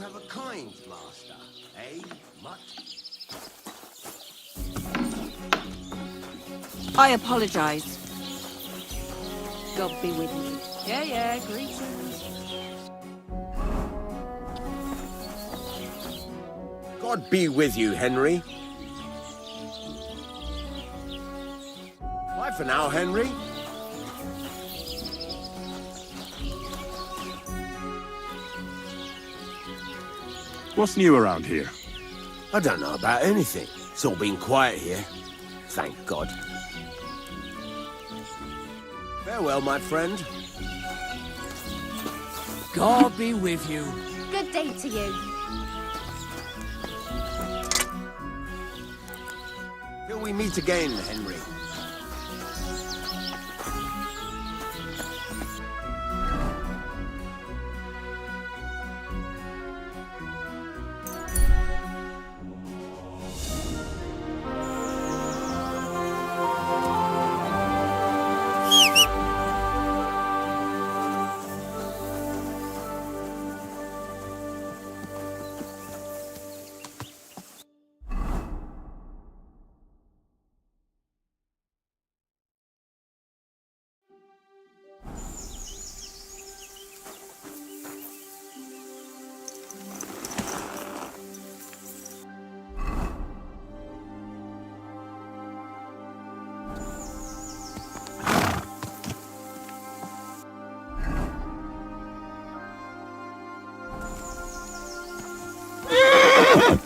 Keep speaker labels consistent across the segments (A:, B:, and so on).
A: have a kind master, eh, Mutt?
B: I apologize. God be with you. Yeah, greetings.
A: God be with you, Henry. Bye for now, Henry.
C: What's new around here?
A: I don't know about anything. It's all been quiet here. Thank God. Farewell, my friend.
D: God be with you.
E: Good day to you.
A: Till we meet again, Henry.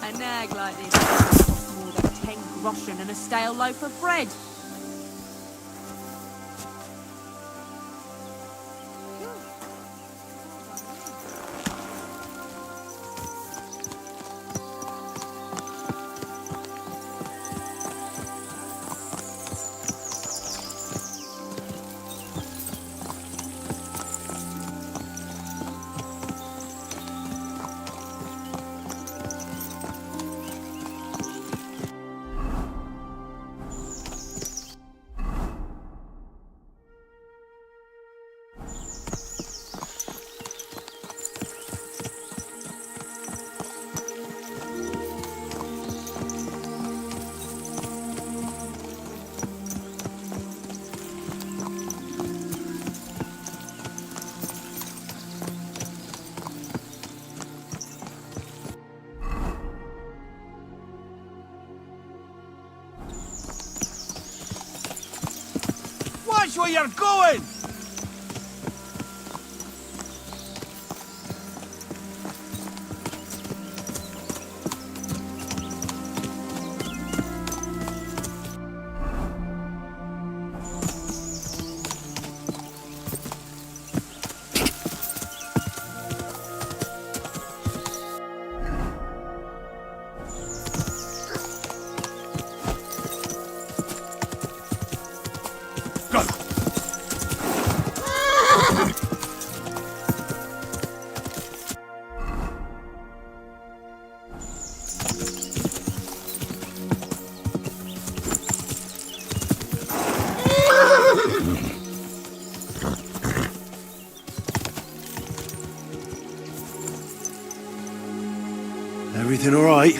B: A nag like this costs more than 10 groschen and a stale loaf of bread.
D: Watch where you're going!
F: Everything all right,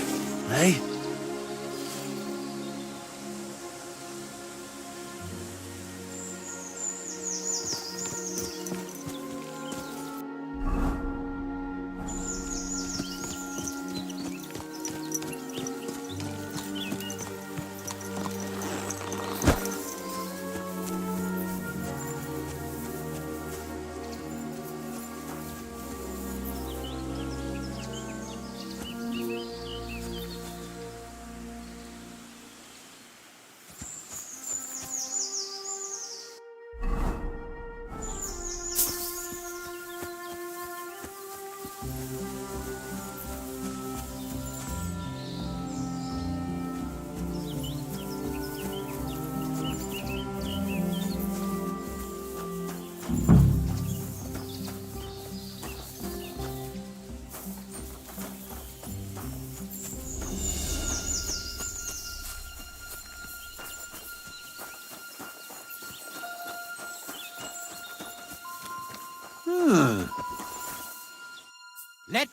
F: eh?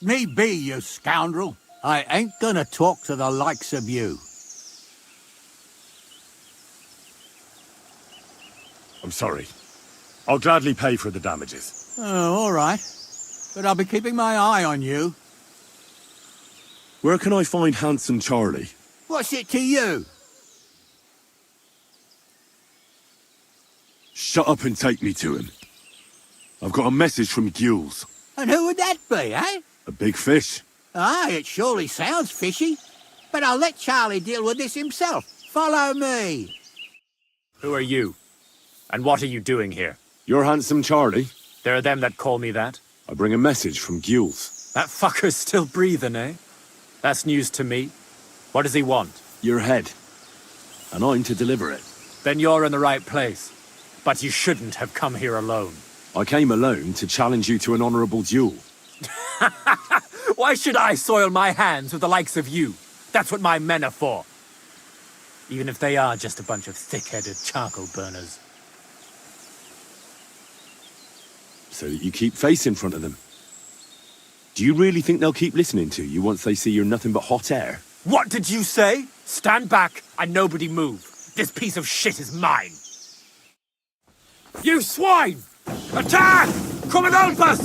E: Let me be, you scoundrel. I ain't gonna talk to the likes of you.
C: I'm sorry. I'll gladly pay for the damages.
E: Oh, all right. But I'll be keeping my eye on you.
C: Where can I find Handsome Charlie?
E: What's it to you?
C: Shut up and take me to him. I've got a message from Gules.
E: And who would that be, eh?
C: A big fish.
E: Aye, it surely sounds fishy. But I'll let Charlie deal with this himself. Follow me.
F: Who are you? And what are you doing here?
C: You're Handsome Charlie?
F: There are them that call me that.
C: I bring a message from Gules.
F: That fucker's still breathing, eh? That's news to me. What does he want?
C: Your head. And I'm to deliver it.
F: Then you're in the right place. But you shouldn't have come here alone.
C: I came alone to challenge you to an honourable duel.
F: Why should I soil my hands with the likes of you? That's what my men are for. Even if they are just a bunch of thick-headed charcoal burners.
C: So that you keep face in front of them. Do you really think they'll keep listening to you once they see you're nothing but hot air?
F: What did you say? Stand back and nobody move. This piece of shit is mine. You swine! Attack! Come and help us!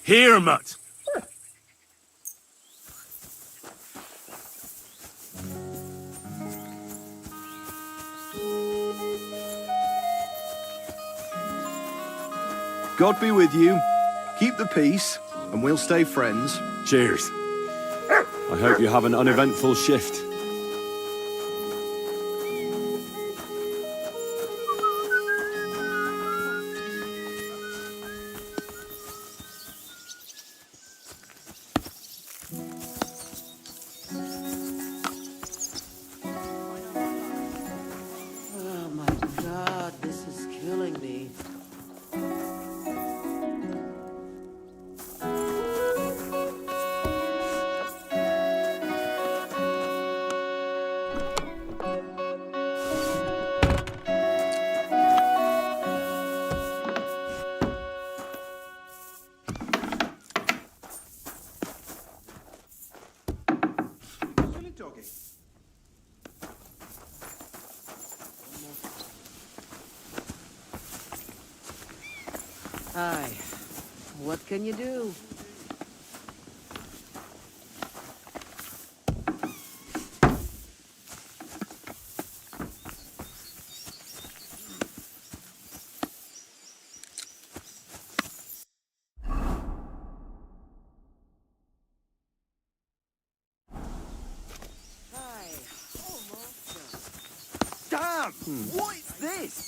C: Here, mutt!
G: God be with you. Keep the peace, and we'll stay friends.
C: Cheers. I hope you have an uneventful shift.
H: Oh my God, this is killing me. Hi. What can you do? Hi. Almost done.
G: Damn! What is this?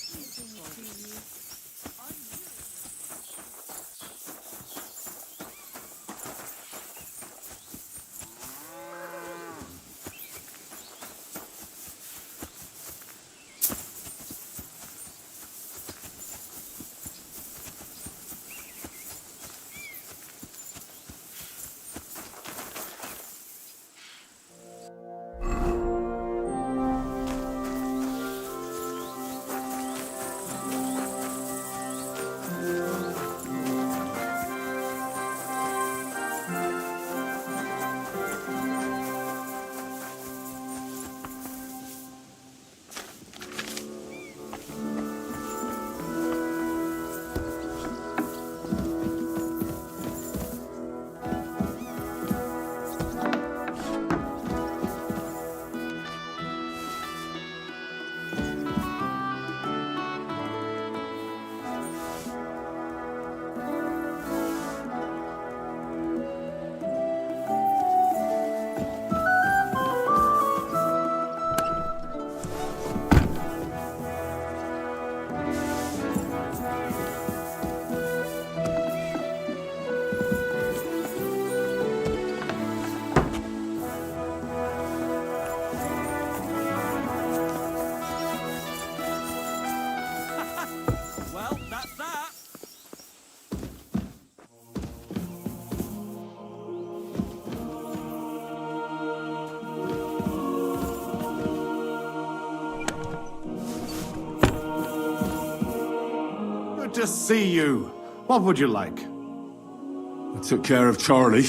I: to see you. What would you like?
C: I took care of Charlie.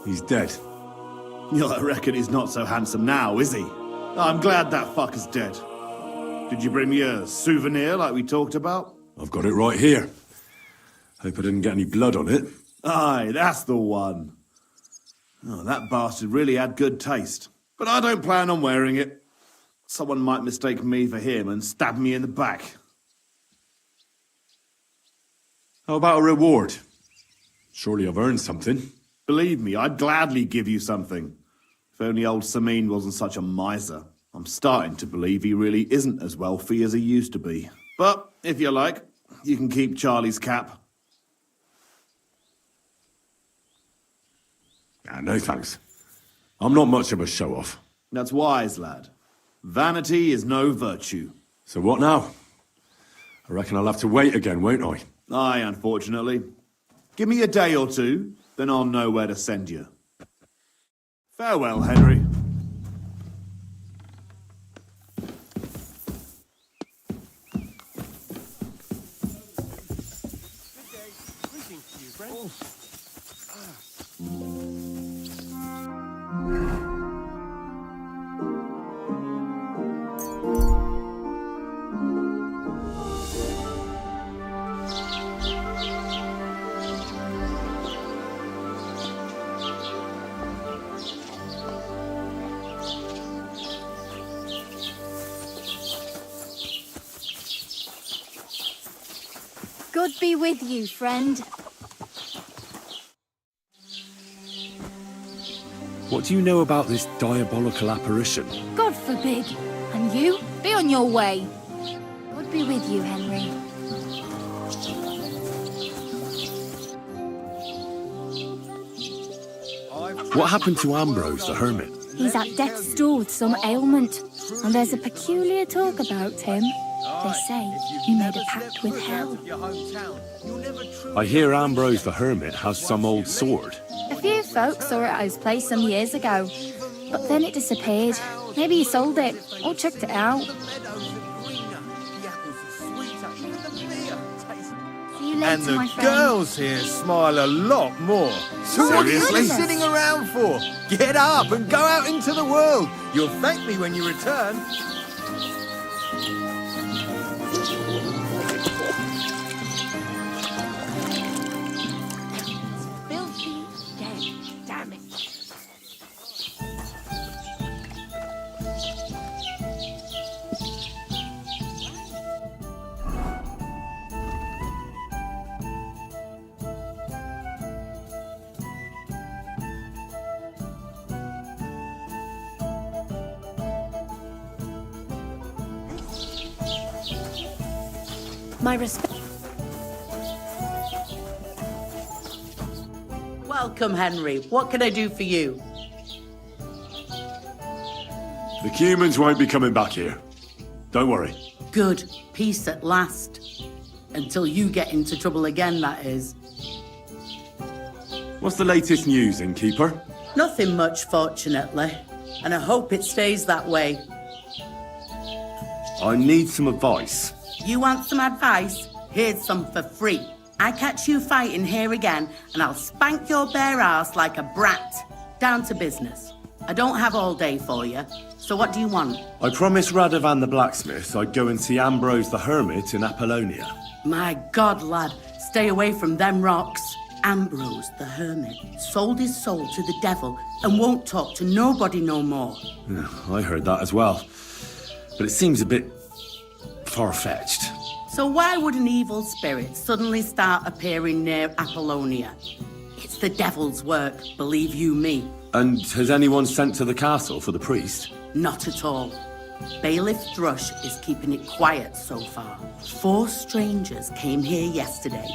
C: He's dead.
I: I reckon he's not so handsome now, is he? I'm glad that fucker's dead. Did you bring me a souvenir like we talked about?
C: I've got it right here. Hope I didn't get any blood on it.
I: Aye, that's the one. Oh, that bastard really had good taste. But I don't plan on wearing it. Someone might mistake me for him and stab me in the back.
C: How about a reward? Surely I've earned something.
I: Believe me, I'd gladly give you something. If only old Samin wasn't such a miser. I'm starting to believe he really isn't as wealthy as he used to be. But, if you like, you can keep Charlie's cap.
C: No thanks. I'm not much of a show-off.
I: That's wise, lad. Vanity is no virtue.
C: So what now? I reckon I'll have to wait again, won't I?
I: Aye, unfortunately. Give me a day or two, then I'll know where to send you. Farewell, Henry.
J: God be with you, friend.
C: What do you know about this diabolical apparition?
J: God forbid. And you? Be on your way. God be with you, Henry.
C: What happened to Ambrose the hermit?
J: He's at death's door with some ailment, and there's a peculiar talk about him. They say he made a pact with hell.
C: I hear Ambrose the hermit has some old sword.
J: A few folks saw it at his place some years ago, but then it disappeared. Maybe he sold it, or chucked it out. See you later,
D: And the
J: my friend.
D: girls here smile a lot more. So what are you
J: Seriously?
D: sitting around for? Get up and go out into the world. You'll thank me when you return.
B: Filthy dead. Damn it.
H: My respect. Welcome, Henry. What can I do for you?
C: The humans won't be coming back here. Don't worry.
H: Good. Peace at last. Until you get into trouble again, that is.
C: What's the latest news, innkeeper?
H: Nothing much, fortunately. And I hope it stays that way.
C: I need some advice.
H: You want some advice? Here's some for free. I catch you fighting here again, and I'll spank your bare ass like a brat. Down to business. I don't have all day for you, so what do you want?
C: I promised Radovan the blacksmith I'd go and see Ambrose the hermit in Apollonia.
H: My God, lad, stay away from them rocks. Ambrose the hermit sold his soul to the devil and won't talk to nobody no more.
C: Yeah, I heard that as well. But it seems a bit far-fetched.
H: So why would an evil spirit suddenly start appearing near Apollonia? It's the devil's work, believe you me.
C: And has anyone sent to the castle for the priest?
H: Not at all. Bailiff Thrush is keeping it quiet so far. 4 strangers came here yesterday.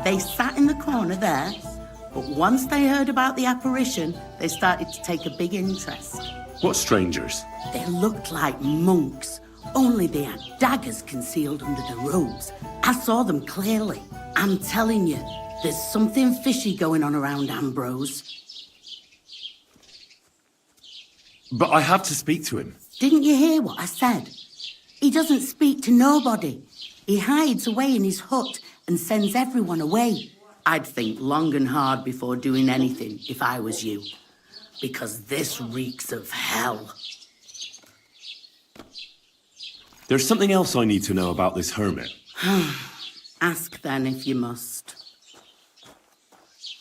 H: They sat in the corner there, but once they heard about the apparition, they started to take a big interest.
C: What strangers?
H: They looked like monks, only they had daggers concealed under their robes. I saw them clearly. I'm telling you, there's something fishy going on around Ambrose.
C: But I have to speak to him.
H: Didn't you hear what I said? He doesn't speak to nobody. He hides away in his hut and sends everyone away. I'd think long and hard before doing anything if I was you, because this reeks of hell.
C: There's something else I need to know about this hermit.
H: Ask then if you must.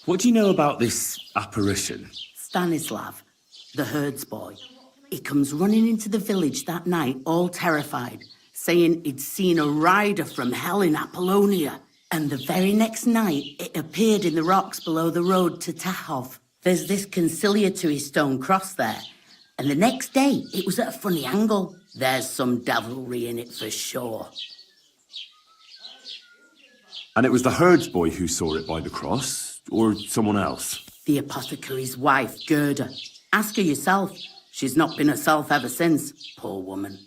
C: What do you know about this apparition?
H: Stanislav, the herds boy. He comes running into the village that night, all terrified, saying he'd seen a rider from hell in Apollonia. And the very next night, it appeared in the rocks below the road to Tahov. There's this conciliatory stone cross there. And the next day, it was at a funny angle. There's some devilry in it for sure.
C: And it was the herds boy who saw it by the cross, or someone else?
H: The apothecary's wife, Gerda. Ask her yourself. She's not been herself ever since, poor woman.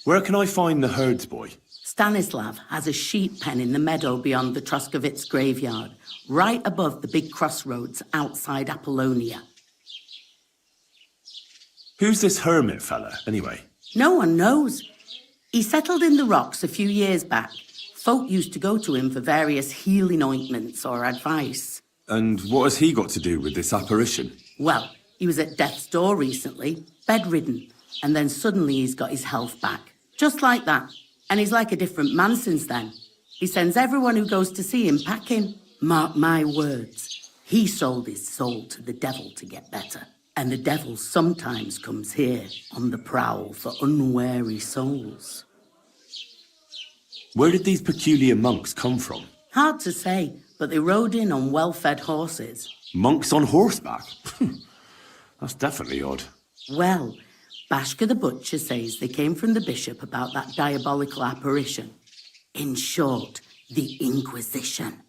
C: Where can I find the herds boy?
H: Stanislav has a sheep pen in the meadow beyond the Troskovitz graveyard, right above the big crossroads outside Apollonia.
C: Who's this hermit fella, anyway?
H: No one knows. He settled in the rocks a few years back. Folk used to go to him for various healing ointments or advice.
C: And what has he got to do with this apparition?
H: Well, he was at death's door recently, bedridden, and then suddenly he's got his health back. Just like that. And he's like a different man since then. He sends everyone who goes to see him packing. Mark my words. He sold his soul to the devil to get better. And the devil sometimes comes here on the prowl for unwary souls.
C: Where did these peculiar monks come from?
H: Hard to say, but they rode in on well-fed horses.
C: Monks on horseback? That's definitely odd.
H: Well, Bashka the butcher says they came from the bishop about that diabolical apparition. In short, the Inquisition.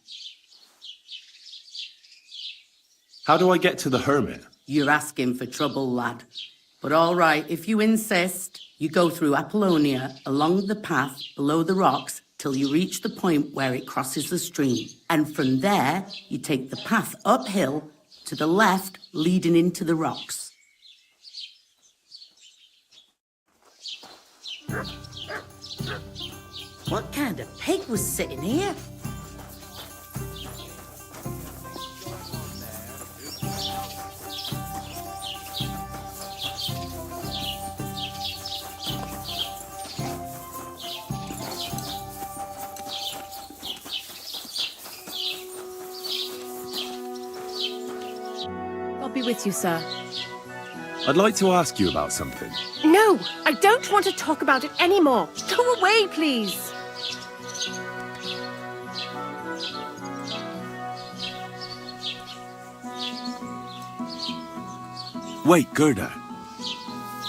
C: How do I get to the hermit?
H: You're asking for trouble, lad. But all right, if you insist, you go through Apollonia, along the path, below the rocks, till you reach the point where it crosses the stream. And from there, you take the path uphill, to the left, leading into the rocks. What kind of pig was sitting here?
B: I'll be with you, sir.
C: I'd like to ask you about something.
B: No, I don't want to talk about it anymore. Go away, please.
C: Wait, Gerda.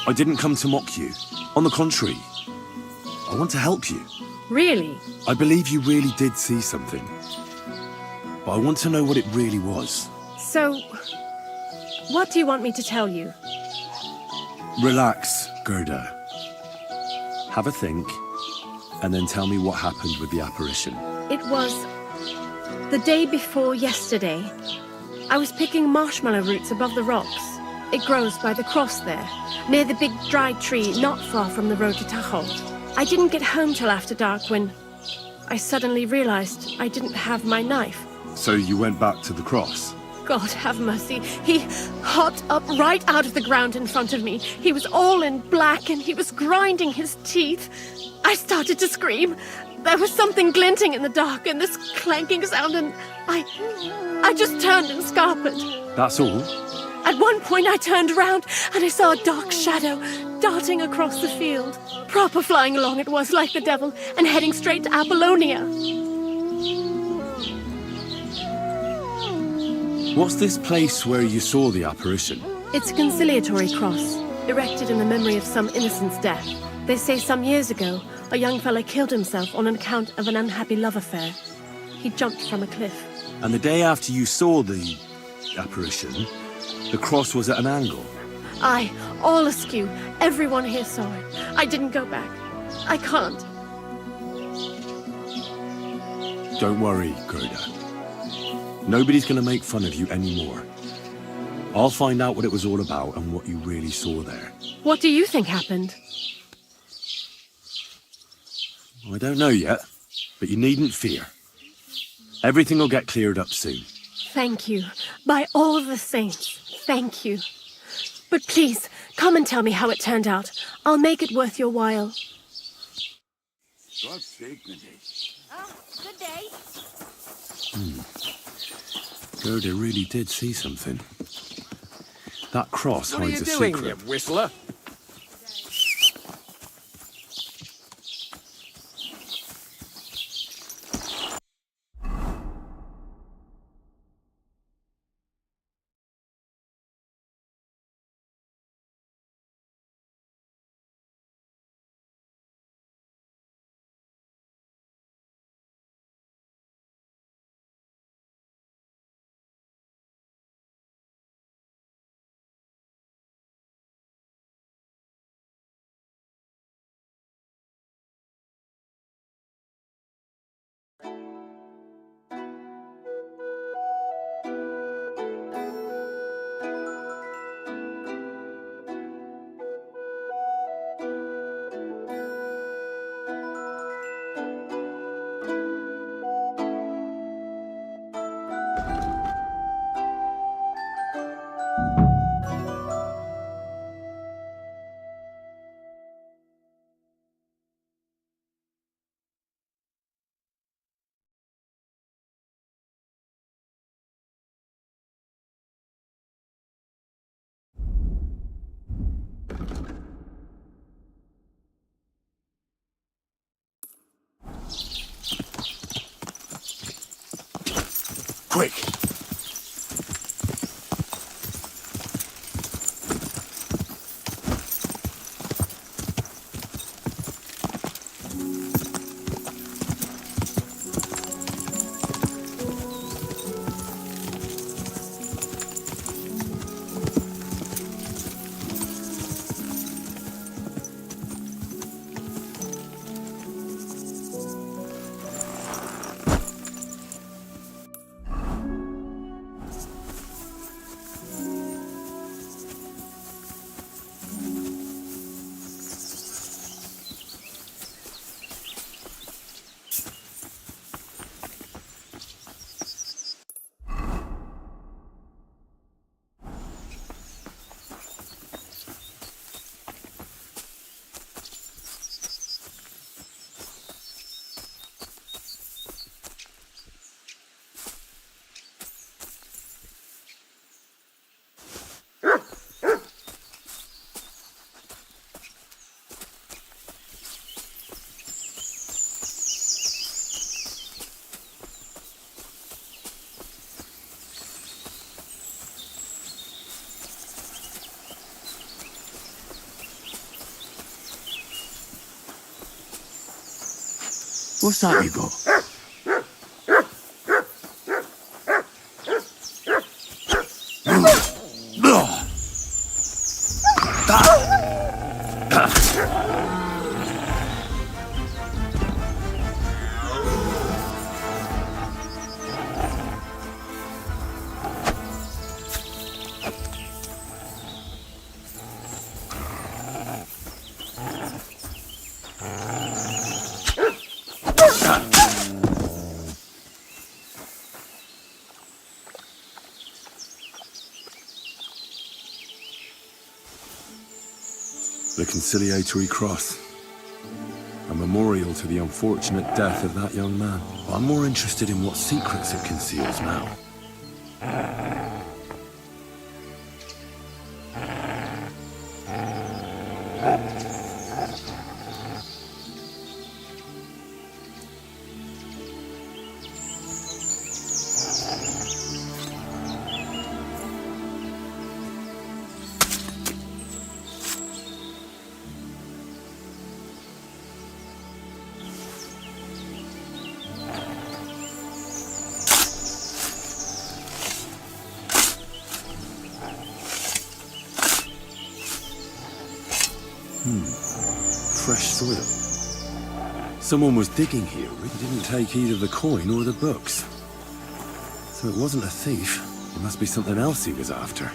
C: I didn't come to mock you. On the contrary, I want to help you.
B: Really?
C: I believe you really did see something. But I want to know what it really was.
B: So, what do you want me to tell you?
C: Relax, Gerda. Have a think, and then tell me what happened with the apparition.
B: It was the day before yesterday. I was picking marshmallow roots above the rocks. It grows by the cross there, near the big dry tree not far from the road to Tahov. I didn't get home till after dark when I suddenly realized I didn't have my knife.
C: So you went back to the cross?
B: God have mercy. He hopped up right out of the ground in front of me. He was all in black and he was grinding his teeth. I started to scream. There was something glinting in the dark and this clanking sound and I just turned and scarpered.
C: That's all?
B: At one point I turned around and I saw a dark shadow darting across the field. Proper flying along it was, like the devil, and heading straight to Apollonia.
C: What's this place where you saw the apparition?
B: It's a conciliatory cross, erected in the memory of some innocent's death. They say some years ago, a young fellow killed himself on account of an unhappy love affair. He jumped from a cliff.
C: And the day after you saw the apparition, the cross was at an angle?
B: Aye, all askew. Everyone here saw it. I didn't go back. I can't.
C: Don't worry, Gerda. Nobody's going to make fun of you anymore. I'll find out what it was all about and what you really saw there.
B: What do you think happened?
C: I don't know yet, but you needn't fear. Everything will get cleared up soon.
B: Thank you. By all the saints, thank you. But please, come and tell me how it turned out. I'll make it worth your while.
A: God's sake, Nadine.
J: Oh, good day.
C: Gerda really did see something. That cross
A: What are you
C: hides a
A: doing,
C: secret.
A: you whistler?
C: Quick!
A: What's that you got?
C: The conciliatory cross. A memorial to the unfortunate death of that young man. But I'm more interested in what secrets it conceals now. Fresh soil. Someone was digging here and didn't take either the coin or the books. So it wasn't a thief. It must be something else he was after.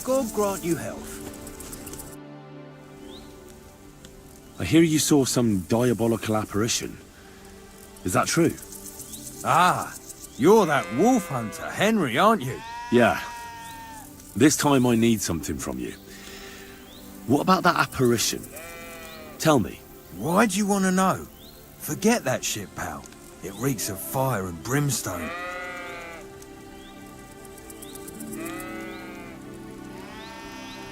D: God grant you health.
C: I hear you saw some diabolical apparition. Is that true?
D: Ah, you're that wolf hunter, Henry, aren't you?
C: Yeah. This time I need something from you. What about that apparition? Tell me.
D: Why do you want to know? Forget that shit, pal. It reeks of fire and brimstone.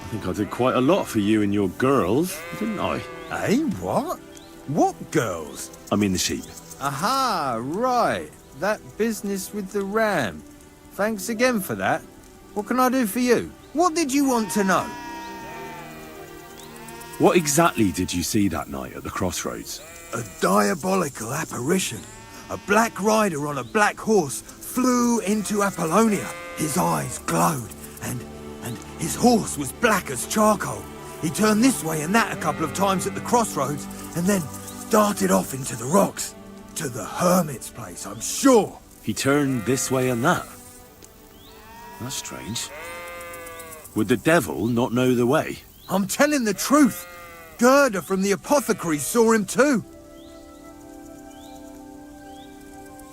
C: I think I did quite a lot for you and your girls, didn't I?
D: Eh, what? What girls?
C: I mean the sheep.
D: Aha, right. That business with the ram. Thanks again for that. What can I do for you? What did you want to know?
C: What exactly did you see that night at the crossroads?
D: A diabolical apparition. A black rider on a black horse flew into Apollonia. His eyes glowed, and his horse was black as charcoal. He turned this way and that a couple of times at the crossroads, and then darted off into the rocks. To the hermit's place, I'm sure.
C: He turned this way and that. That's strange. Would the devil not know the way?
D: I'm telling the truth. Gerda from the apothecary saw him too.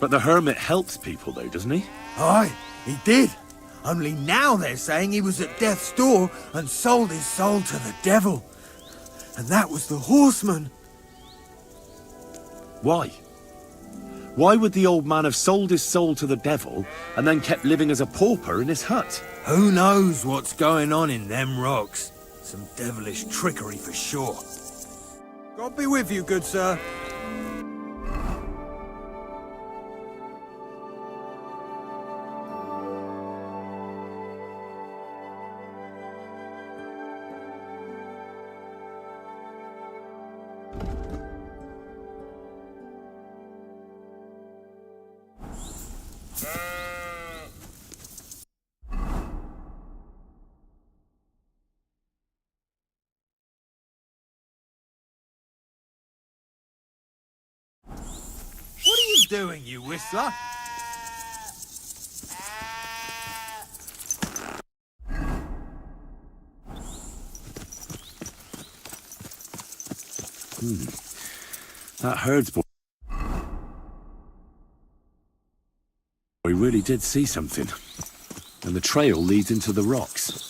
C: But the hermit helps people though, doesn't he?
D: Aye, he did. Only now they're saying he was at death's door and sold his soul to the devil. And that was the horseman.
C: Why? Why would the old man have sold his soul to the devil and then kept living as a pauper in his hut?
D: Who knows what's going on in them rocks? Some devilish trickery for sure. God be with you, good sir. What are you doing, you whistler?
C: That herdsboy really did see something. And the trail leads into the rocks.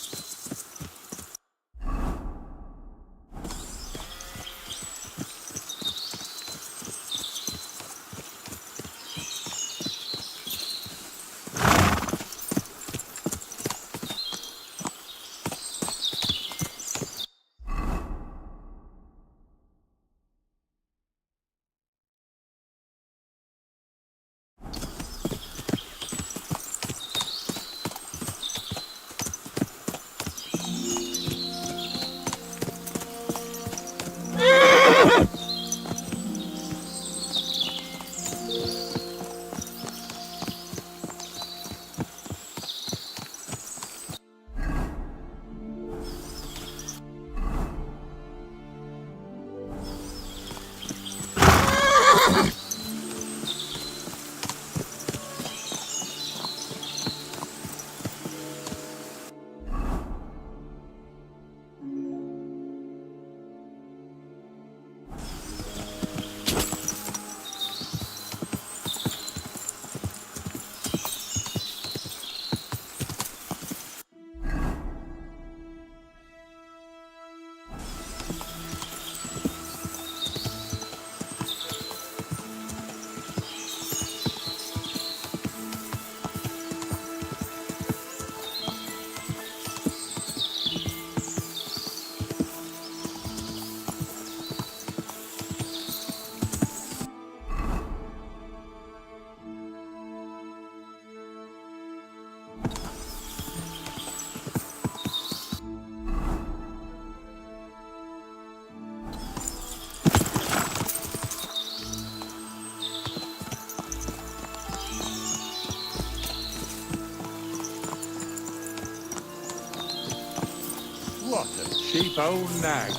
K: What a cheap old nag.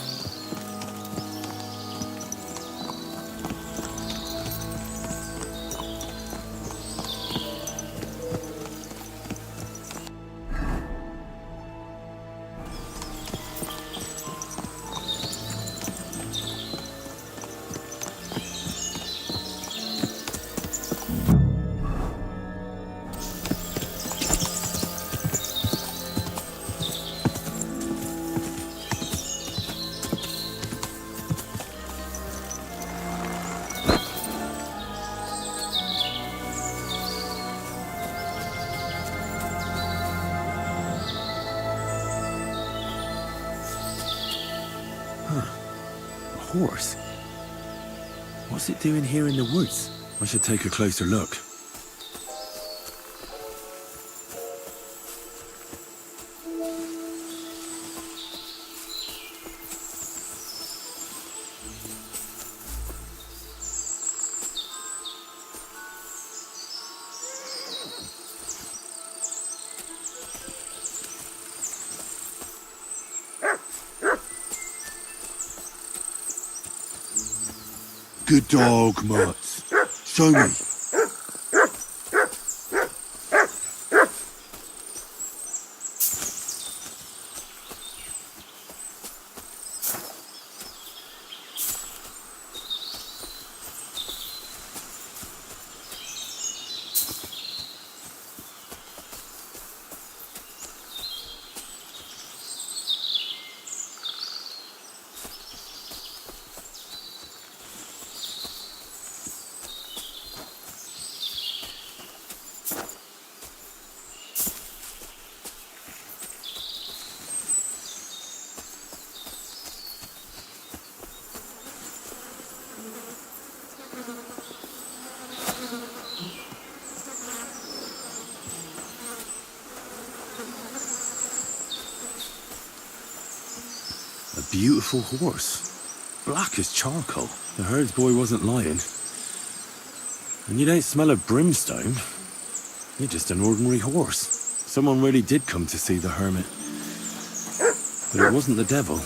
C: horse. What's it doing here in the woods? I should take a closer look.
A: Good dog, Mutz. Show me.
C: A beautiful horse. Black as charcoal. The herds boy wasn't lying. And you don't smell of brimstone. You're just an ordinary horse. Someone really did come to see the hermit. But it wasn't the devil.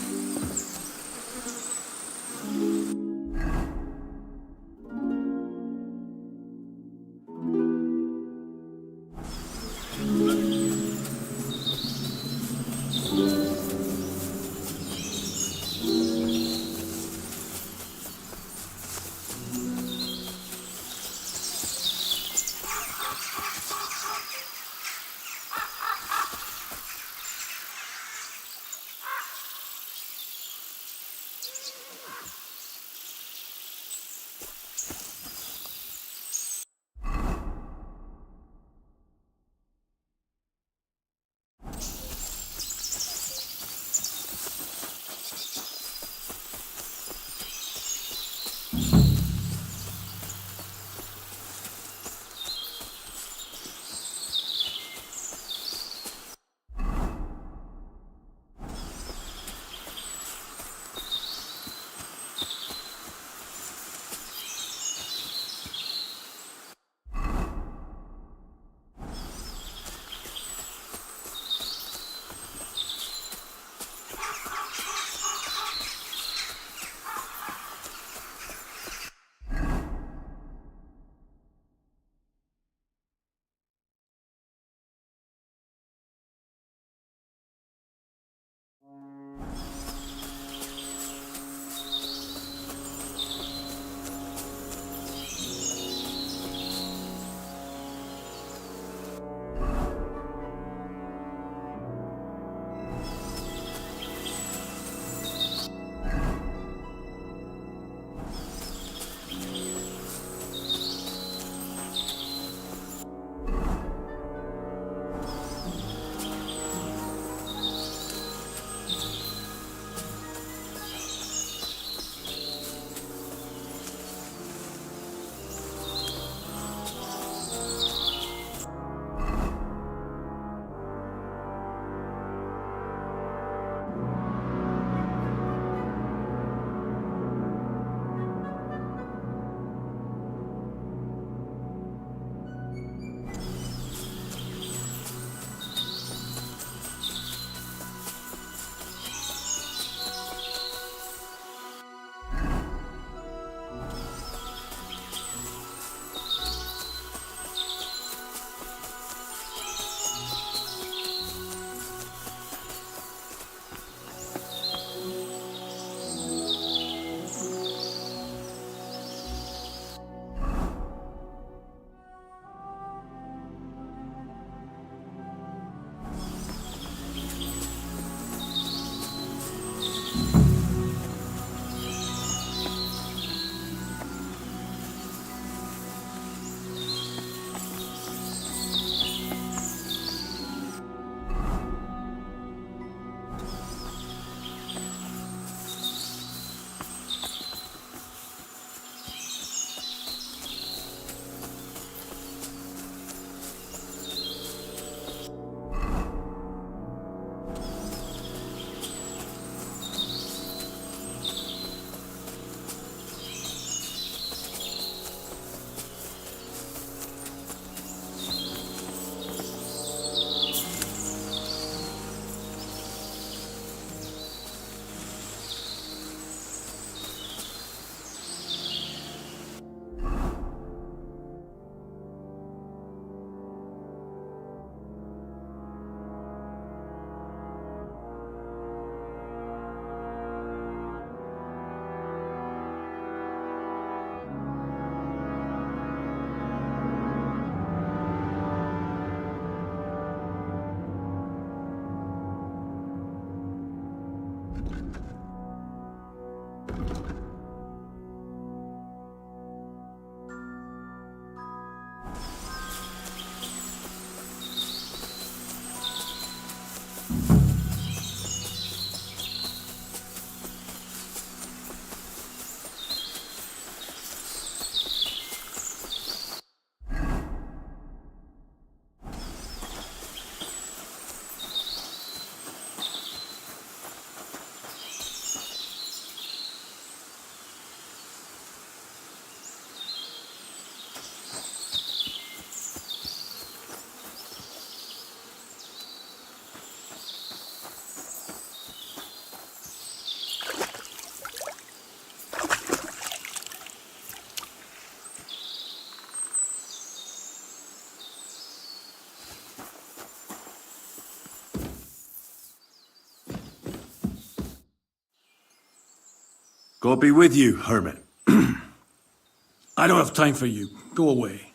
C: God be with you, hermit.
L: I don't have time for you. Go away.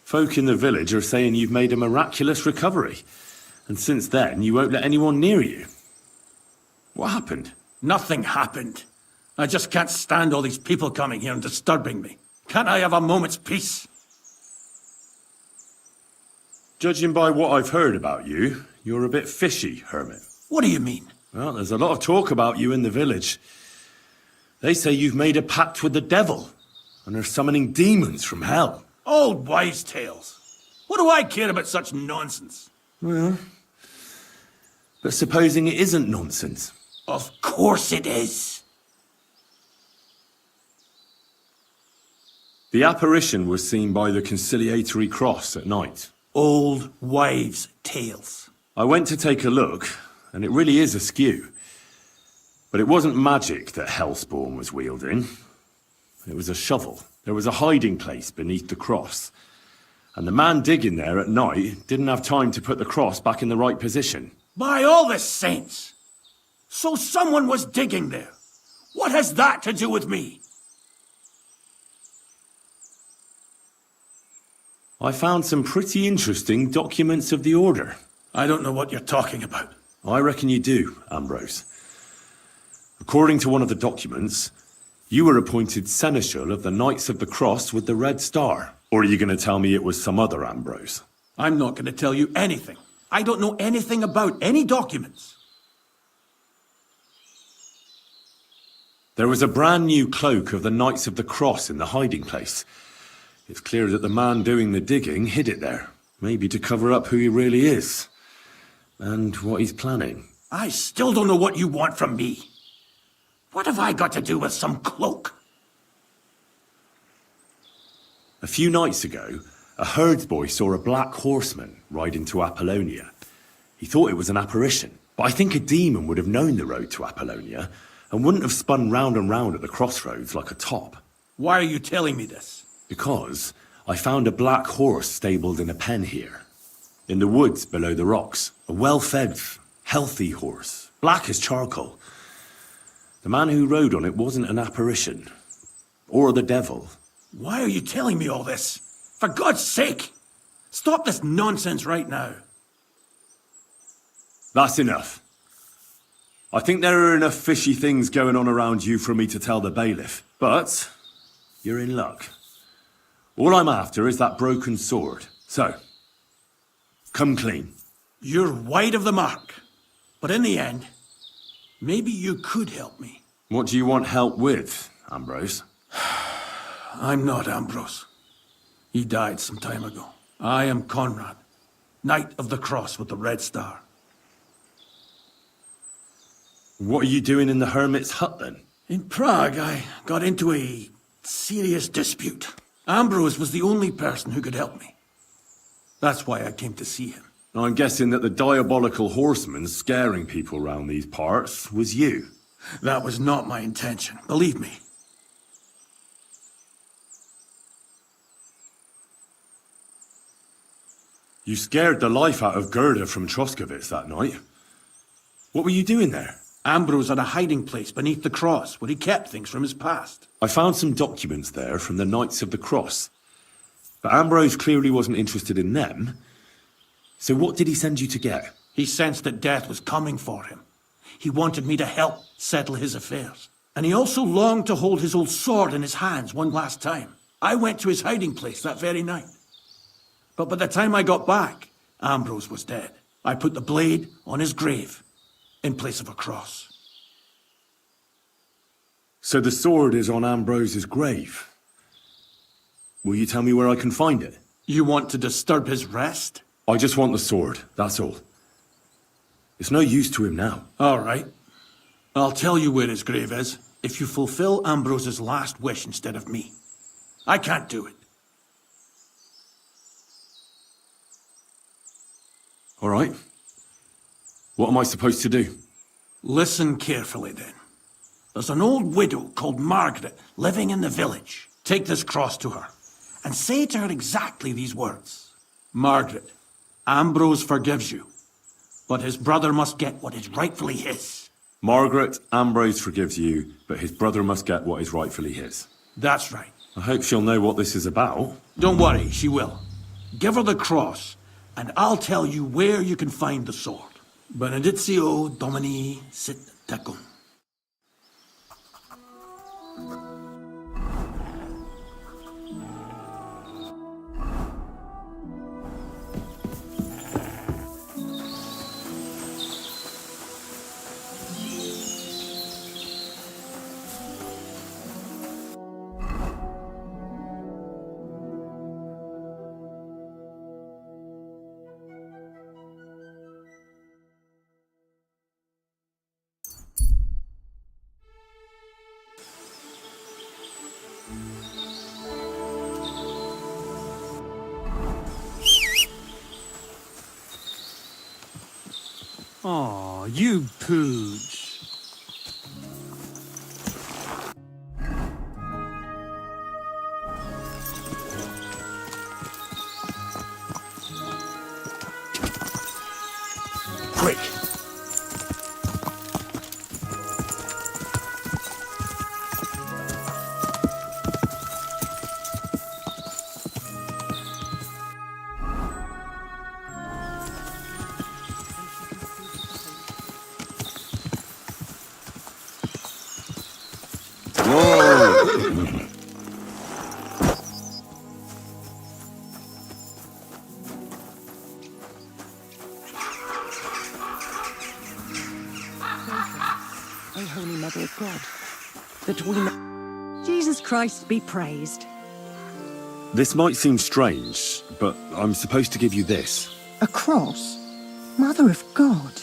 C: Folk in the village are saying you've made a miraculous recovery. And since then, you won't let anyone near you. What happened?
L: Nothing happened. I just can't stand all these people coming here and disturbing me. Can't I have a moment's peace?
C: Judging by what I've heard about you, you're a bit fishy, hermit.
L: What do you mean?
C: Well, there's a lot of talk about you in the village. They say you've made a pact with the devil, and are summoning demons from hell.
L: Old wives' tales. What do I care about such nonsense?
C: Well, but supposing it isn't nonsense.
L: Of course it is.
C: The apparition was seen by the conciliatory cross at night.
L: Old wives' tales.
C: I went to take a look, and it really is askew. But it wasn't magic that Hellspawn was wielding. It was a shovel. There was a hiding place beneath the cross. And the man digging there at night didn't have time to put the cross back in the right position.
L: By all the saints! So someone was digging there. What has that to do with me?
C: I found some pretty interesting documents of the Order.
L: I don't know what you're talking about.
C: I reckon you do, Ambrose. According to one of the documents, you were appointed Seneschal of the Knights of the Cross with the Red Star. Or are you going to tell me it was some other Ambrose?
L: I'm not going to tell you anything. I don't know anything about any documents.
C: There was a brand new cloak of the Knights of the Cross in the hiding place. It's clear that the man doing the digging hid it there, maybe to cover up who he really is, and what he's planning.
L: I still don't know what you want from me. What have I got to do with some cloak?
C: A few nights ago, a herdsboy saw a black horseman ride into Apollonia. He thought it was an apparition, but I think a demon would have known the road to Apollonia and wouldn't have spun round and round at the crossroads like a top.
L: Why are you telling me this?
C: Because I found a black horse stabled in a pen here. In the woods below the rocks. A well-fed, healthy horse. Black as charcoal. The man who rode on it wasn't an apparition. Or the devil.
L: Why are you telling me all this? For God's sake! Stop this nonsense right now.
C: That's enough. I think there are enough fishy things going on around you for me to tell the bailiff. But you're in luck. All I'm after is that broken sword. So, come clean.
L: You're wide of the mark. But in the end, maybe you could help me.
C: What do you want help with, Ambrose?
L: I'm not Ambrose. He died some time ago. I am Conrad, Knight of the Cross with the Red Star.
C: What are you doing in the hermit's hut, then?
L: In Prague, I got into a serious dispute. Ambrose was the only person who could help me. That's why I came to see him.
C: I'm guessing that the diabolical horseman scaring people round these parts was you.
L: That was not my intention, believe me.
C: You scared the life out of Gerda from Troskovitz that night. What were you doing there?
L: Ambrose had a hiding place beneath the cross where he kept things from his past.
C: I found some documents there from the Knights of the Cross. But Ambrose clearly wasn't interested in them. So what did he send you to get?
L: He sensed that death was coming for him. He wanted me to help settle his affairs. And he also longed to hold his old sword in his hands one last time. I went to his hiding place that very night. But by the time I got back, Ambrose was dead. I put the blade on his grave in place of a cross.
C: So the sword is on Ambrose's grave. Will you tell me where I can find it?
L: You want to disturb his rest?
C: I just want the sword, that's all. It's no use to him now.
L: All right. I'll tell you where his grave is if you fulfill Ambrose's last wish instead of me. I can't do it.
C: All right. What am I supposed to do?
L: Listen carefully, then. There's an old widow called Margaret living in the village. Take this cross to her and say to her exactly these words. Margaret, Ambrose forgives you, but his brother must get what is rightfully his.
C: Margaret, Ambrose forgives you, but his brother must get what is rightfully his.
L: That's right.
C: I hope she'll know what this is about.
L: Don't worry, she will. Give her the cross, and I'll tell you where you can find the sword. Benedictio Domini sit tecum.
F: Aw, you pooch.
D: Quick!
M: O Holy Mother of God, that we may... Jesus Christ be praised.
C: This might seem strange, but I'm supposed to give you this.
M: A cross? Mother of God,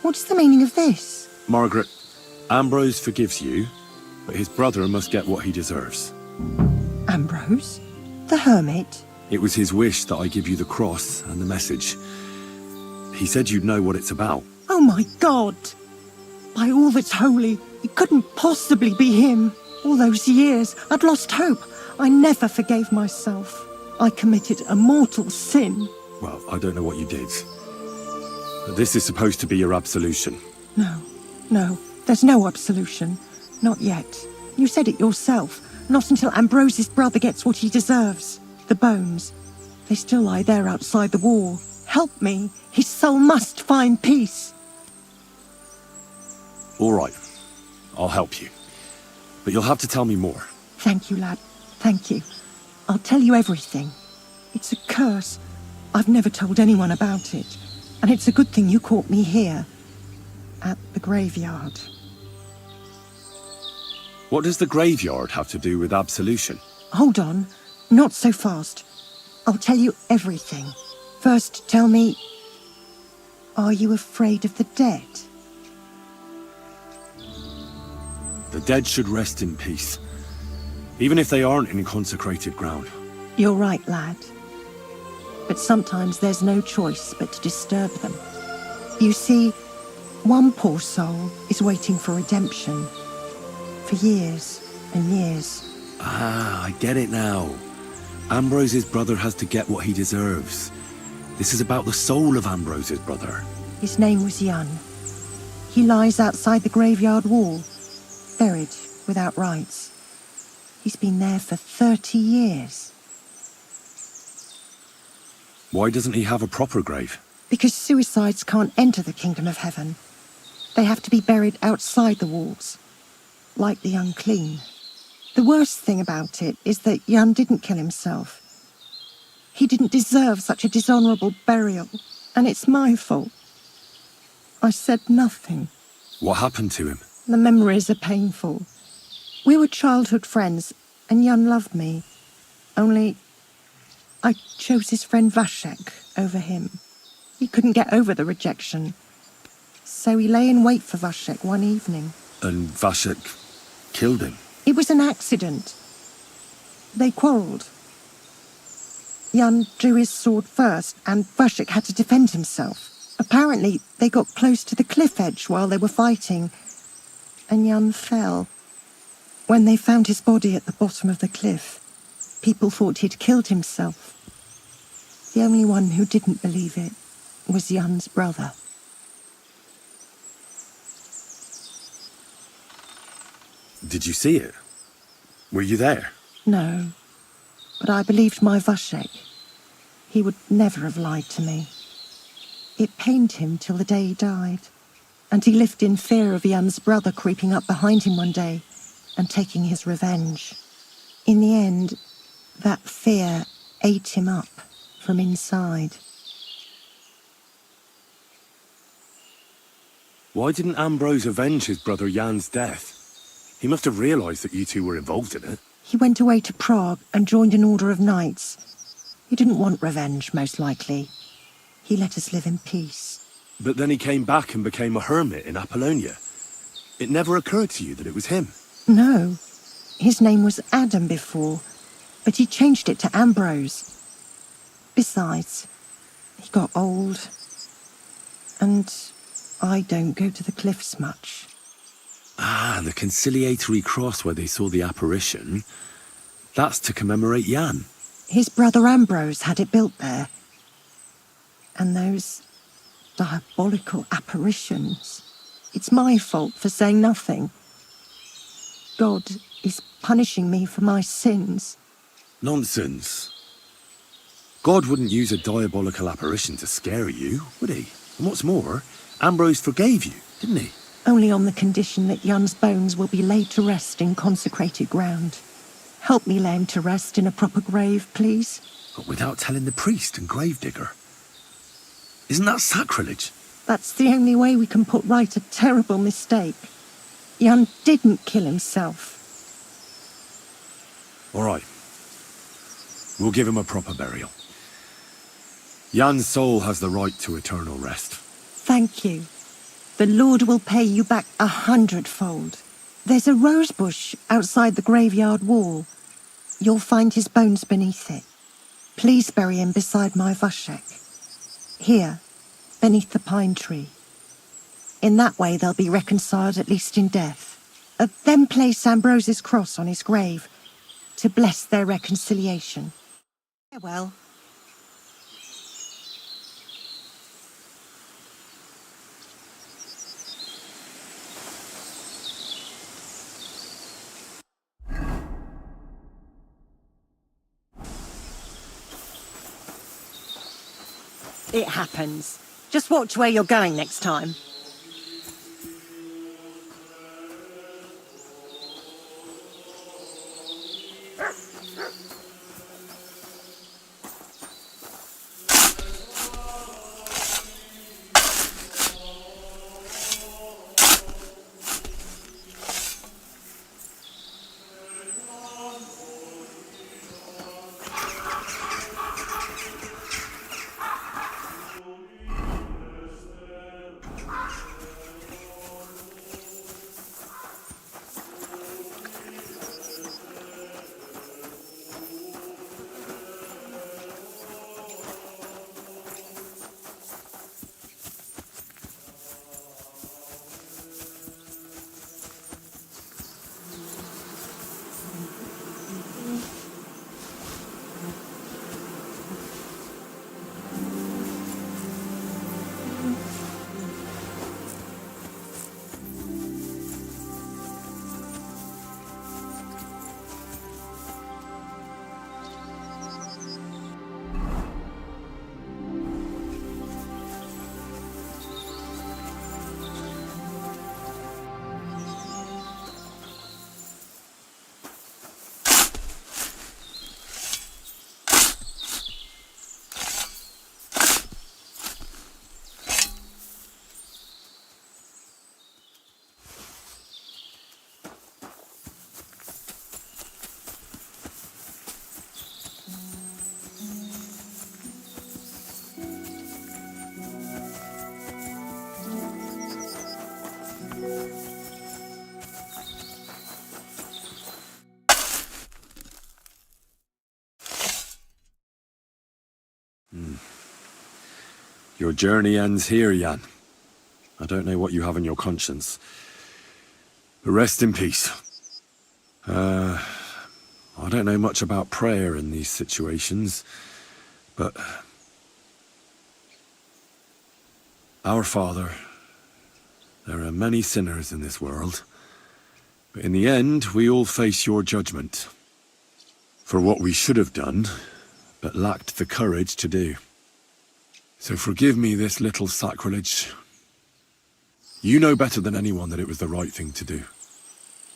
M: what's the meaning of this?
C: Margaret, Ambrose forgives you, but his brother must get what he deserves.
M: Ambrose? The hermit?
C: It was his wish that I give you the cross and the message. He said you'd know what it's about.
M: Oh my God! By all that's holy, it couldn't possibly be him. All those years, I'd lost hope. I never forgave myself. I committed a mortal sin.
C: Well, I don't know what you did. This is supposed to be your absolution.
M: No, there's no absolution. Not yet. You said it yourself. Not until Ambrose's brother gets what he deserves. The bones. They still lie there outside the wall. Help me. His soul must find peace.
C: All right. I'll help you. But you'll have to tell me more.
M: Thank you, lad. Thank you. I'll tell you everything. It's a curse. I've never told anyone about it. And it's a good thing you caught me here. At the graveyard.
C: What does the graveyard have to do with absolution?
M: Hold on. Not so fast. I'll tell you everything. First, tell me... Are you afraid of the dead?
C: The dead should rest in peace. Even if they aren't in consecrated ground.
M: You're right, lad. But sometimes there's no choice but to disturb them. You see, one poor soul is waiting for redemption. For years and years.
C: Ah, I get it now. Ambrose's brother has to get what he deserves. This is about the soul of Ambrose's brother.
M: His name was Jan. He lies outside the graveyard wall, buried without rites. He's been there for 30 years.
C: Why doesn't he have a proper grave?
M: Because suicides can't enter the kingdom of heaven. They have to be buried outside the walls, like the unclean. The worst thing about it is that Jan didn't kill himself. He didn't deserve such a dishonourable burial, and it's my fault. I said nothing.
C: What happened to him?
M: The memories are painful. We were childhood friends, and Jan loved me. Only, I chose his friend Vashek over him. He couldn't get over the rejection. So he lay in wait for Vashek one evening.
C: And Vashek killed him?
M: It was an accident. They quarrelled. Jan drew his sword first, and Vashek had to defend himself. Apparently, they got close to the cliff edge while they were fighting, and Jan fell. When they found his body at the bottom of the cliff, people thought he'd killed himself. The only one who didn't believe it was Jan's brother.
C: Did you see it? Were you there?
M: No, but I believed my Vushek. He would never have lied to me. It pained him till the day he died, and he lived in fear of Jan's brother creeping up behind him one day and taking his revenge. In the end, that fear ate him up from inside.
C: Why didn't Ambrose avenge his brother Jan's death? He must have realised that you two were involved in it.
M: He went away to Prague and joined an order of knights. He didn't want revenge, most likely. He let us live in peace.
C: But then he came back and became a hermit in Apollonia. It never occurred to you that it was him?
M: No. His name was Adam before, but he changed it to Ambrose. Besides, he got old. And I don't go to the cliffs much.
C: Ah, the conciliatory cross where they saw the apparition. That's to commemorate Jan.
M: His brother Ambrose had it built there. And those diabolical apparitions. It's my fault for saying nothing. God is punishing me for my sins.
C: Nonsense. God wouldn't use a diabolical apparition to scare you, would he? And what's more, Ambrose forgave you, didn't he?
M: Only on the condition that Jan's bones will be laid to rest in consecrated ground. Help me lay him to rest in a proper grave, please.
C: But without telling the priest and gravedigger. Isn't that sacrilege?
M: That's the only way we can put right a terrible mistake. Jan didn't kill himself.
C: All right. We'll give him a proper burial. Jan's soul has the right to eternal rest.
M: Thank you. The Lord will pay you back 100-fold. There's a rose bush outside the graveyard wall. You'll find his bones beneath it. Please bury him beside my Vushek. Here, beneath the pine tree. In that way they'll be reconciled, at least in death. Then place Ambrose's cross on his grave to bless their reconciliation. Farewell. It happens. Just watch where you're going next time.
C: Your journey ends here, Jan. I don't know what you have on your conscience. But rest in peace. I don't know much about prayer in these situations, but... Our Father, there are many sinners in this world. But in the end, we all face your judgment. For what we should have done, but lacked the courage to do. So forgive me this little sacrilege. You know better than anyone that it was the right thing to do.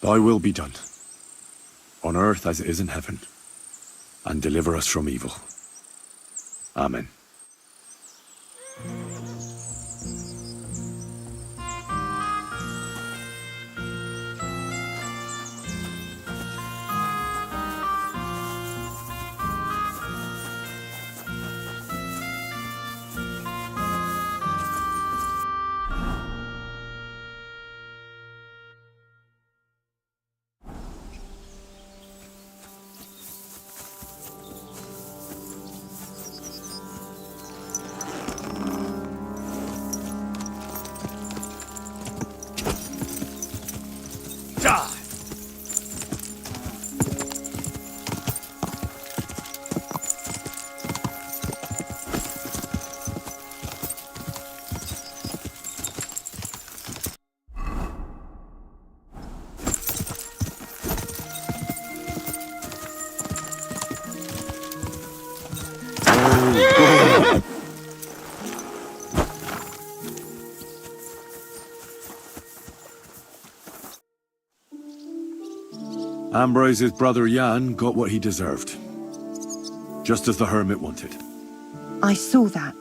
C: Thy will be done, on earth as it is in heaven, and deliver us from evil. Amen. Ambrose's brother Jan got what he deserved. Just as the hermit wanted.
M: I saw that.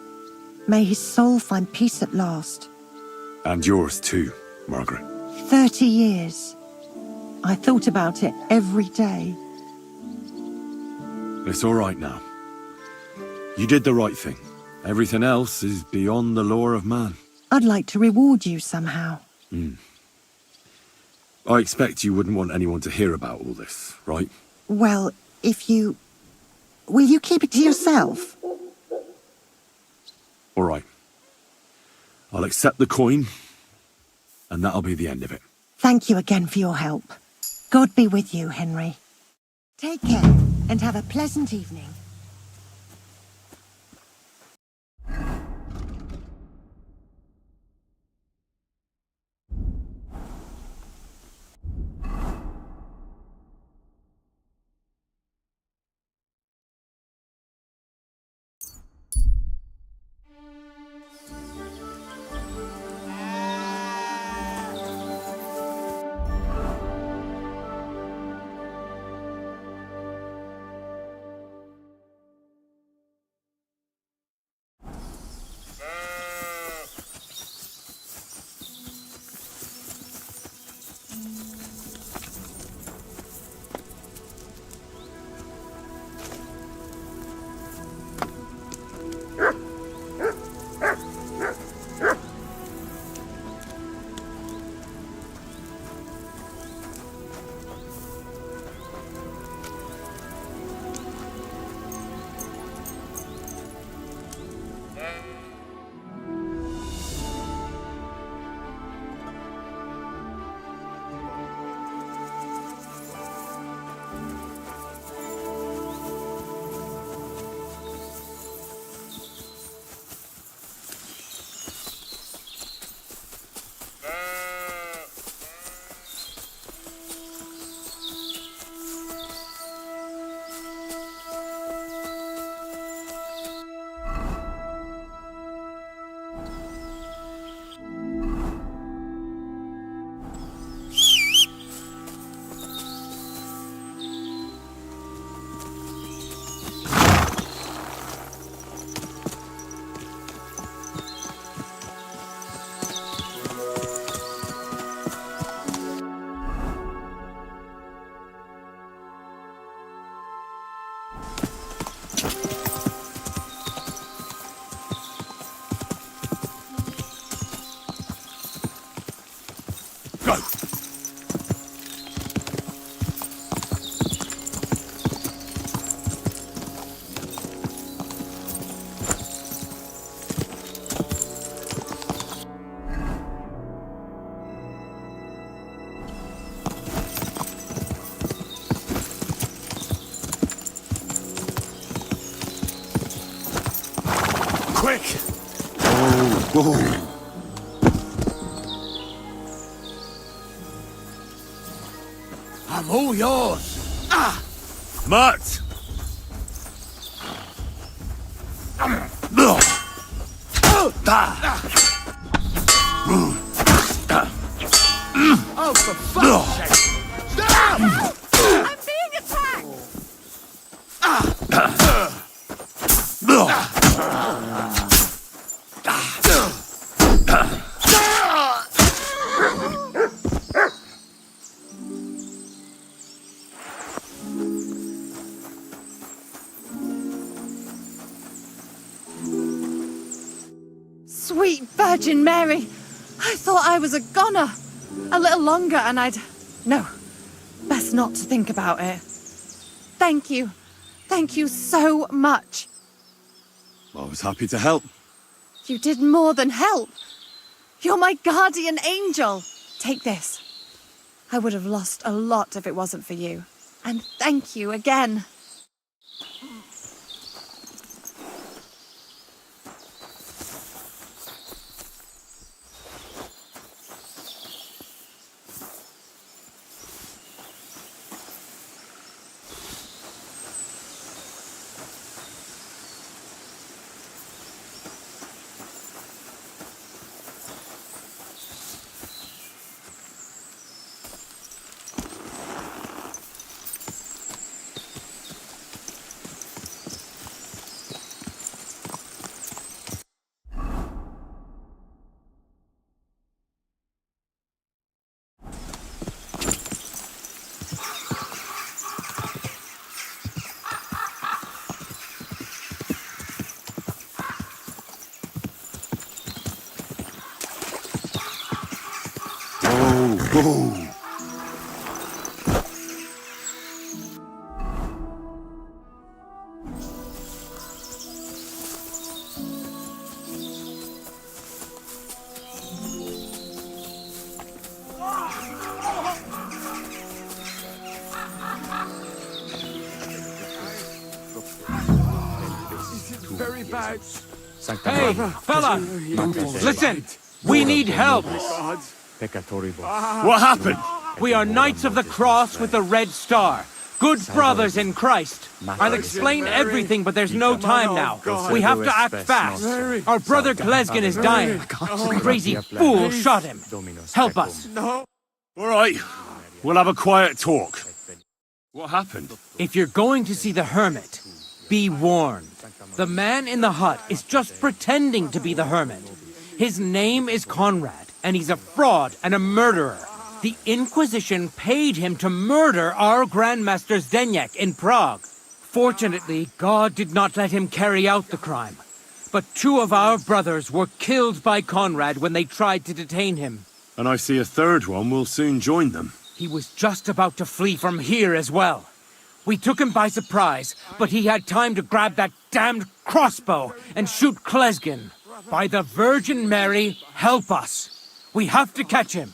M: May his soul find peace at last.
C: And yours too, Margaret.
M: 30 years. I thought about it every day.
C: It's all right now. You did the right thing. Everything else is beyond the law of man.
M: I'd like to reward you somehow.
C: I expect you wouldn't want anyone to hear about all this, right?
M: Well, if you... Will you keep it to yourself?
C: All right. I'll accept the coin, and that'll be the end of it.
M: Thank you again for your help. God be with you, Henry. Take care, and have a pleasant evening.
C: Quick! Oh,
A: I'm all yours.
C: Mutt!
A: Oh, for fuck's sake! Stop!
B: I'm being attacked!
N: Sweet Virgin Mary! I thought I was a goner. A little longer and I'd... No, best not to think about it. Thank you. Thank you so much.
C: I was happy to help.
N: You did more than help. You're my guardian angel. Take this. I would have lost a lot if it wasn't for you. And thank you again.
C: Whoa!
A: Very bad.
F: Hey, fella! Listen! We need help!
C: What happened?
F: We are Knights of the Cross with the Red Star. Good brothers in Christ. I'll explain everything, but there's no time now. We have to act fast. Our brother Glesgan is dying. Some crazy fool shot him. Help us.
C: All right. We'll have a quiet talk. What happened?
F: If you're going to see the hermit, be warned. The man in the hut is just pretending to be the hermit. His name is Conrad, and he's a fraud and a murderer. The Inquisition paid him to murder our Grandmaster Zdeněk in Prague. Fortunately, God did not let him carry out the crime. But 2 of our brothers were killed by Conrad when they tried to detain him.
C: And I see a third one will soon join them.
F: He was just about to flee from here as well. We took him by surprise, but he had time to grab that damned crossbow and shoot Klesgin. By the Virgin Mary, help us. We have to catch him.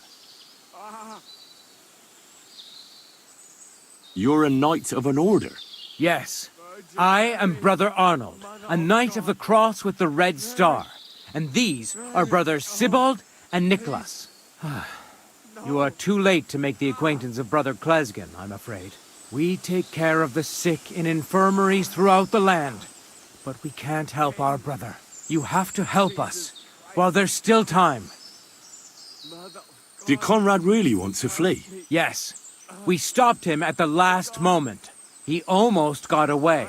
C: You're a knight of an order?
F: Yes. I am Brother Arnold, a Knight of the Cross with the Red Star. And these are Brothers Sibald and Nicholas. You are too late to make the acquaintance of Brother Klesgin, I'm afraid. We take care of the sick in infirmaries throughout the land. But we can't help our brother. You have to help us, while there's still time.
C: Did Conrad really want to flee?
F: Yes. We stopped him at the last moment. He almost got away,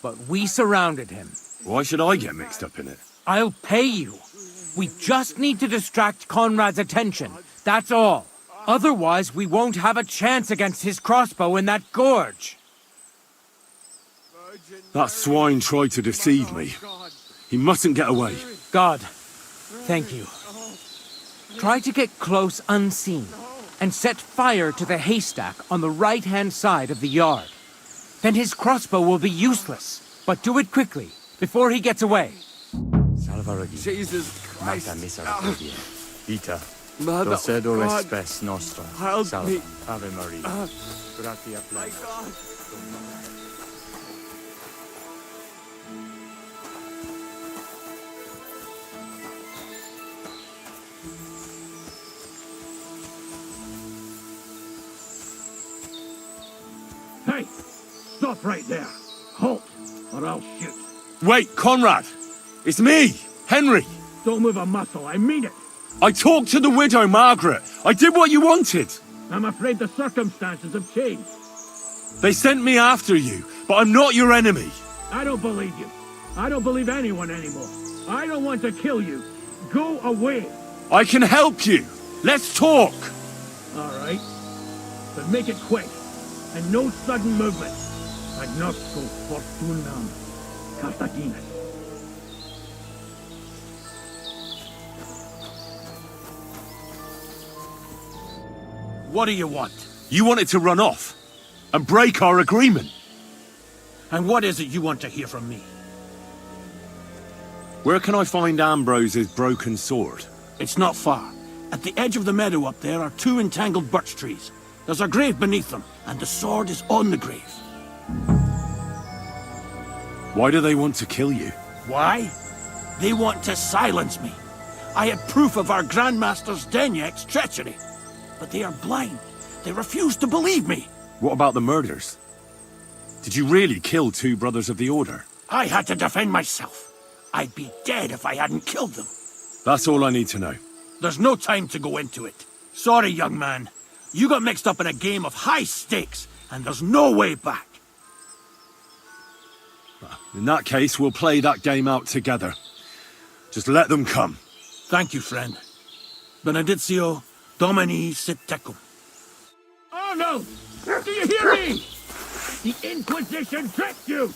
F: but we surrounded him.
C: Why should I get mixed up in it?
F: I'll pay you. We just need to distract Conrad's attention, that's all. Otherwise, we won't have a chance against his crossbow in that gorge.
C: That swine tried to deceive me. He mustn't get away.
F: God, thank you. Try to get close unseen, and set fire to the haystack on the right-hand side of the yard. Then his crossbow will be useless, but do it quickly, before he gets away.
A: Jesus Christ.
K: Ita,
A: Mother of God,
K: spes nostra,
A: help
K: salva,
A: me.
K: Ave Maria, gratia
A: My
K: plena.
A: God.
L: Stop right there. Halt, or I'll shoot.
C: Wait, Conrad! It's me, Henry!
L: Don't move a muscle, I mean it.
C: I talked to the widow, Margaret. I did what you wanted.
L: I'm afraid the circumstances have changed.
C: They sent me after you, but I'm not your enemy.
L: I don't believe you. I don't believe anyone anymore. I don't want to kill you. Go away.
C: I can help you. Let's talk.
L: All right. But make it quick. And no sudden movement. Agnosco fortunam Carthaginus. What do you want?
C: You wanted to run off and break our agreement.
L: And what is it you want to hear from me?
C: Where can I find Ambrose's broken sword?
L: It's not far. At the edge of the meadow up there are 2 entangled birch trees. There's a grave beneath them, and the sword is on the grave.
C: Why do they want to kill you?
L: Why? They want to silence me. I had proof of our Grandmaster's Denyek's treachery. But they are blind. They refuse to believe me.
C: What about the murders? Did you really kill 2 brothers of the Order?
L: I had to defend myself. I'd be dead if I hadn't killed them.
C: That's all I need to know.
L: There's no time to go into it. Sorry, young man. You got mixed up in a game of high stakes, and there's no way back.
C: In that case, we'll play that game out together. Just let them come.
L: Thank you, friend. Benedictio Domini sit tecum. Oh no! Do you hear me? The Inquisition tricked you!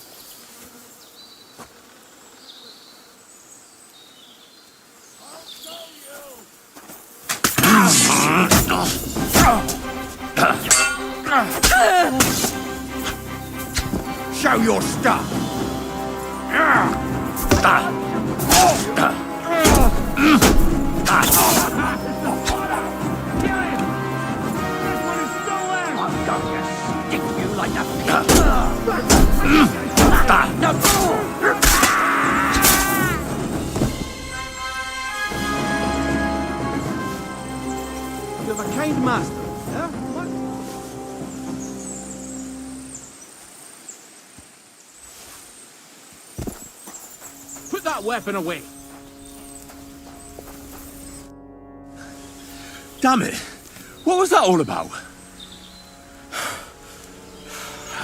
E: Show your stuff!
F: You have a kind master, yeah? What?
L: Put that weapon away.
C: Damn it! What was that all about?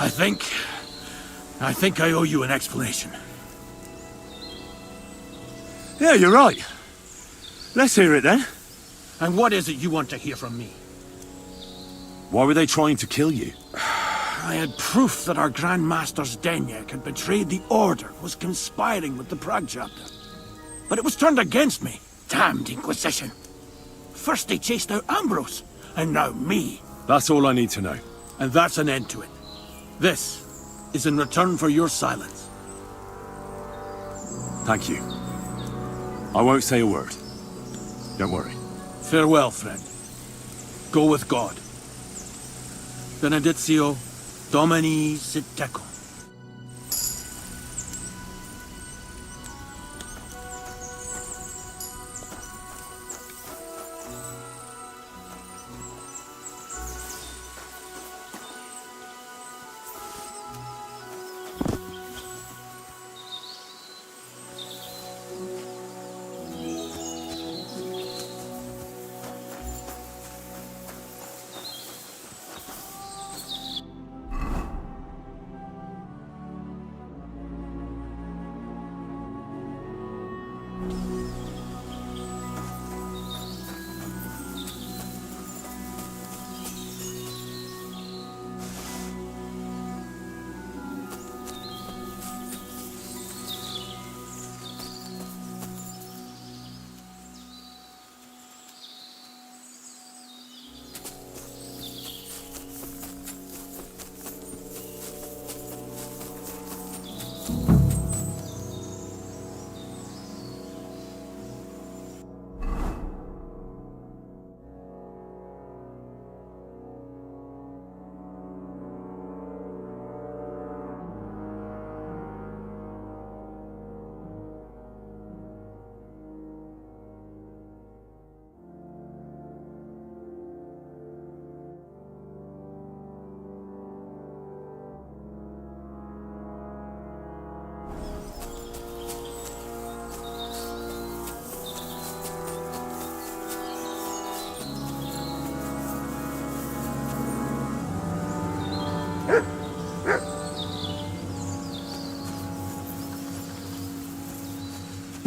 L: I think I owe you an explanation.
C: Yeah, you're right. Let's hear it then.
L: And what is it you want to hear from me?
C: Why were they trying to kill you?
L: I had proof that our Grand Master's Denyek had betrayed the Order, was conspiring with the Prague chapter. But it was turned against me. Damned Inquisition. First they chased out Ambrose, and now me.
C: That's all I need to know.
L: And that's an end to it. This is in return for your silence.
C: Thank you. I won't say a word. Don't worry.
L: Farewell, friend. Go with God. Benedictio Domini sit tecum.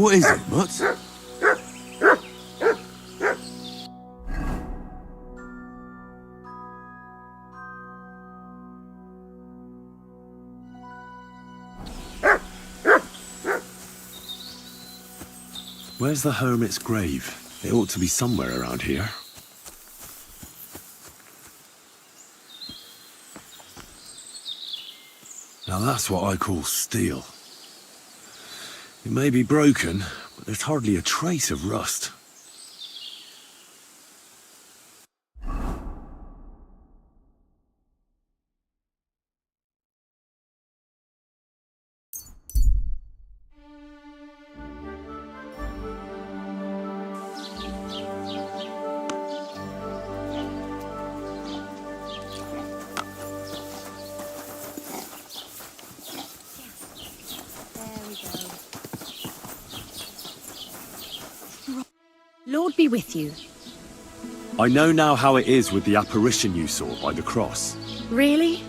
A: What is it, Mutt?
C: Where's the hermit's grave? It ought to be somewhere around here. Now that's what I call steel. It may be broken, but there's hardly a trace of rust.
B: Lord be with you.
C: I know now how it is with the apparition you saw by the cross.
B: Really?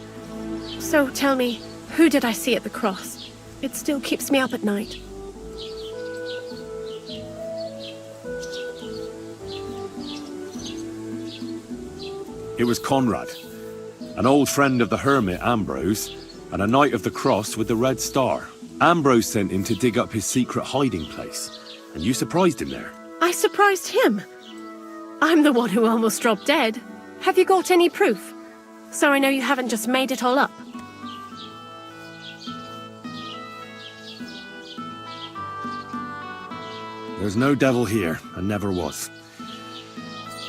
B: So tell me, who did I see at the cross? It still keeps me up at night.
C: It was Conrad, an old friend of the hermit Ambrose, and a knight of the cross with the red star. Ambrose sent him to dig up his secret hiding place, and you surprised him there.
B: I surprised him. I'm the one who almost dropped dead. Have you got any proof? So I know you haven't just made it all up.
C: There's no devil here, and never was.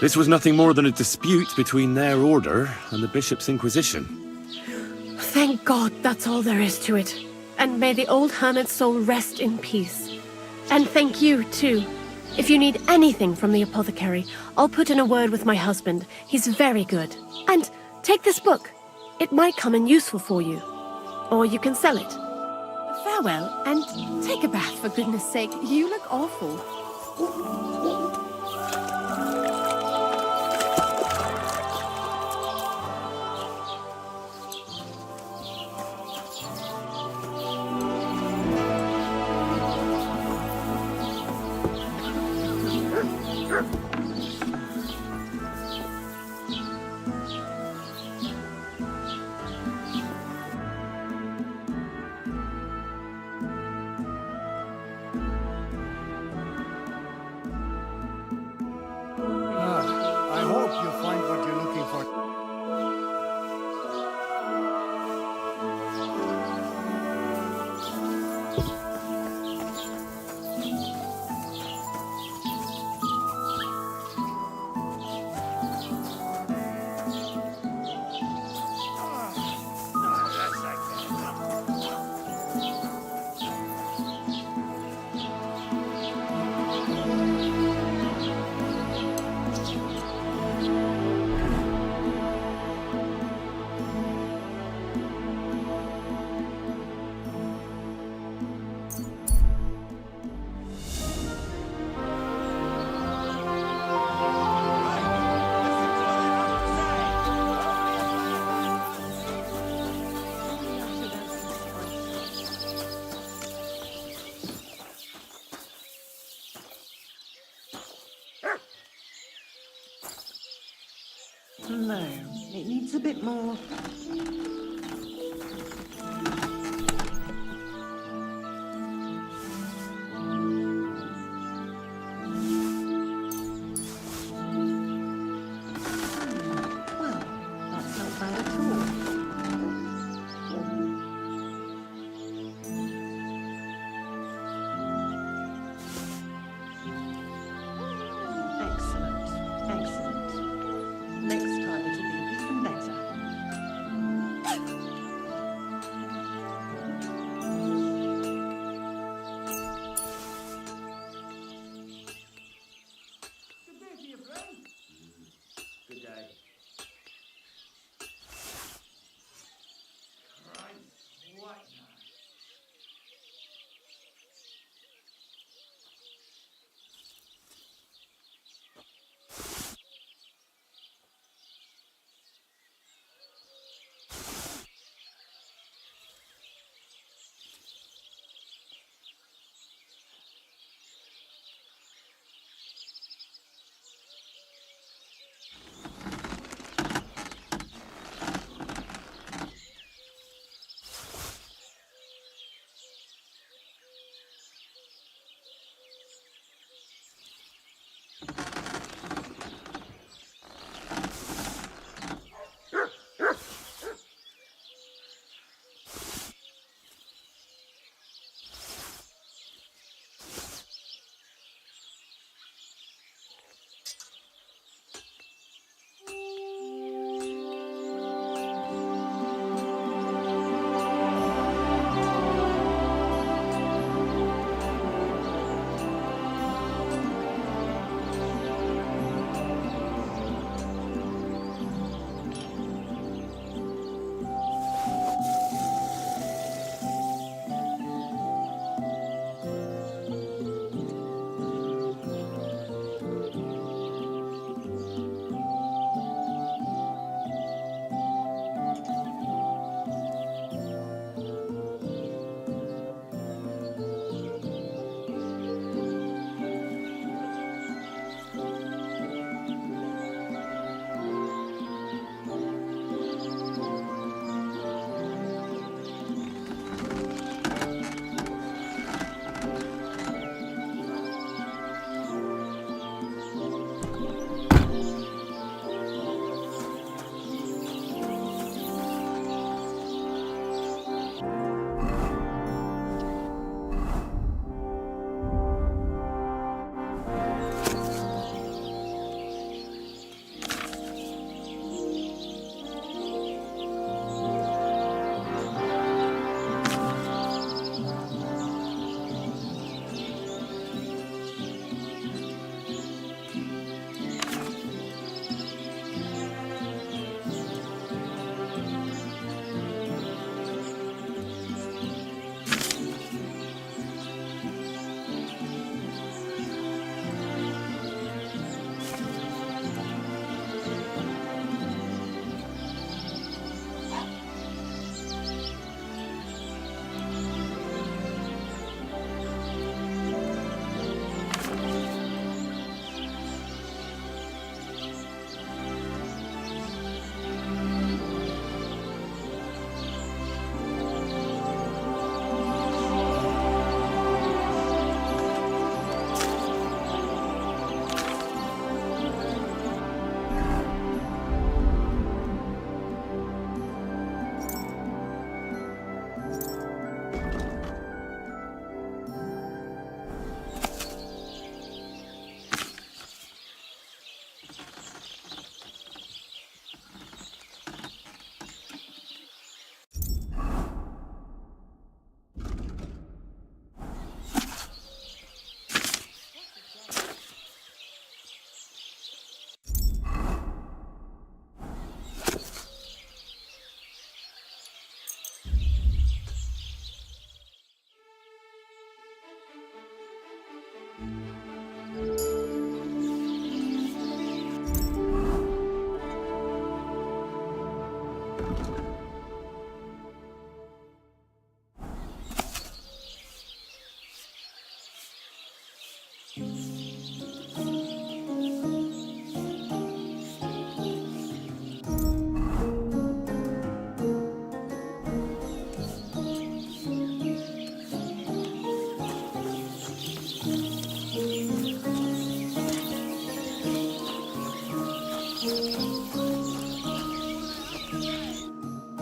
C: This was nothing more than a dispute between their order and the Bishop's Inquisition.
B: Thank God that's all there is to it. And may the old hermit's soul rest in peace. And thank you, too. If you need anything from the apothecary, I'll put in a word with my husband. He's very good. And take this book. It might come in useful for you. Or you can sell it.
N: Farewell, and take a bath, for goodness sake. You look awful.
O: I hope you find what you're looking for.
M: No, it needs a bit more. Well, that's not bad at all. Excellent, excellent. Next time it'll be even better.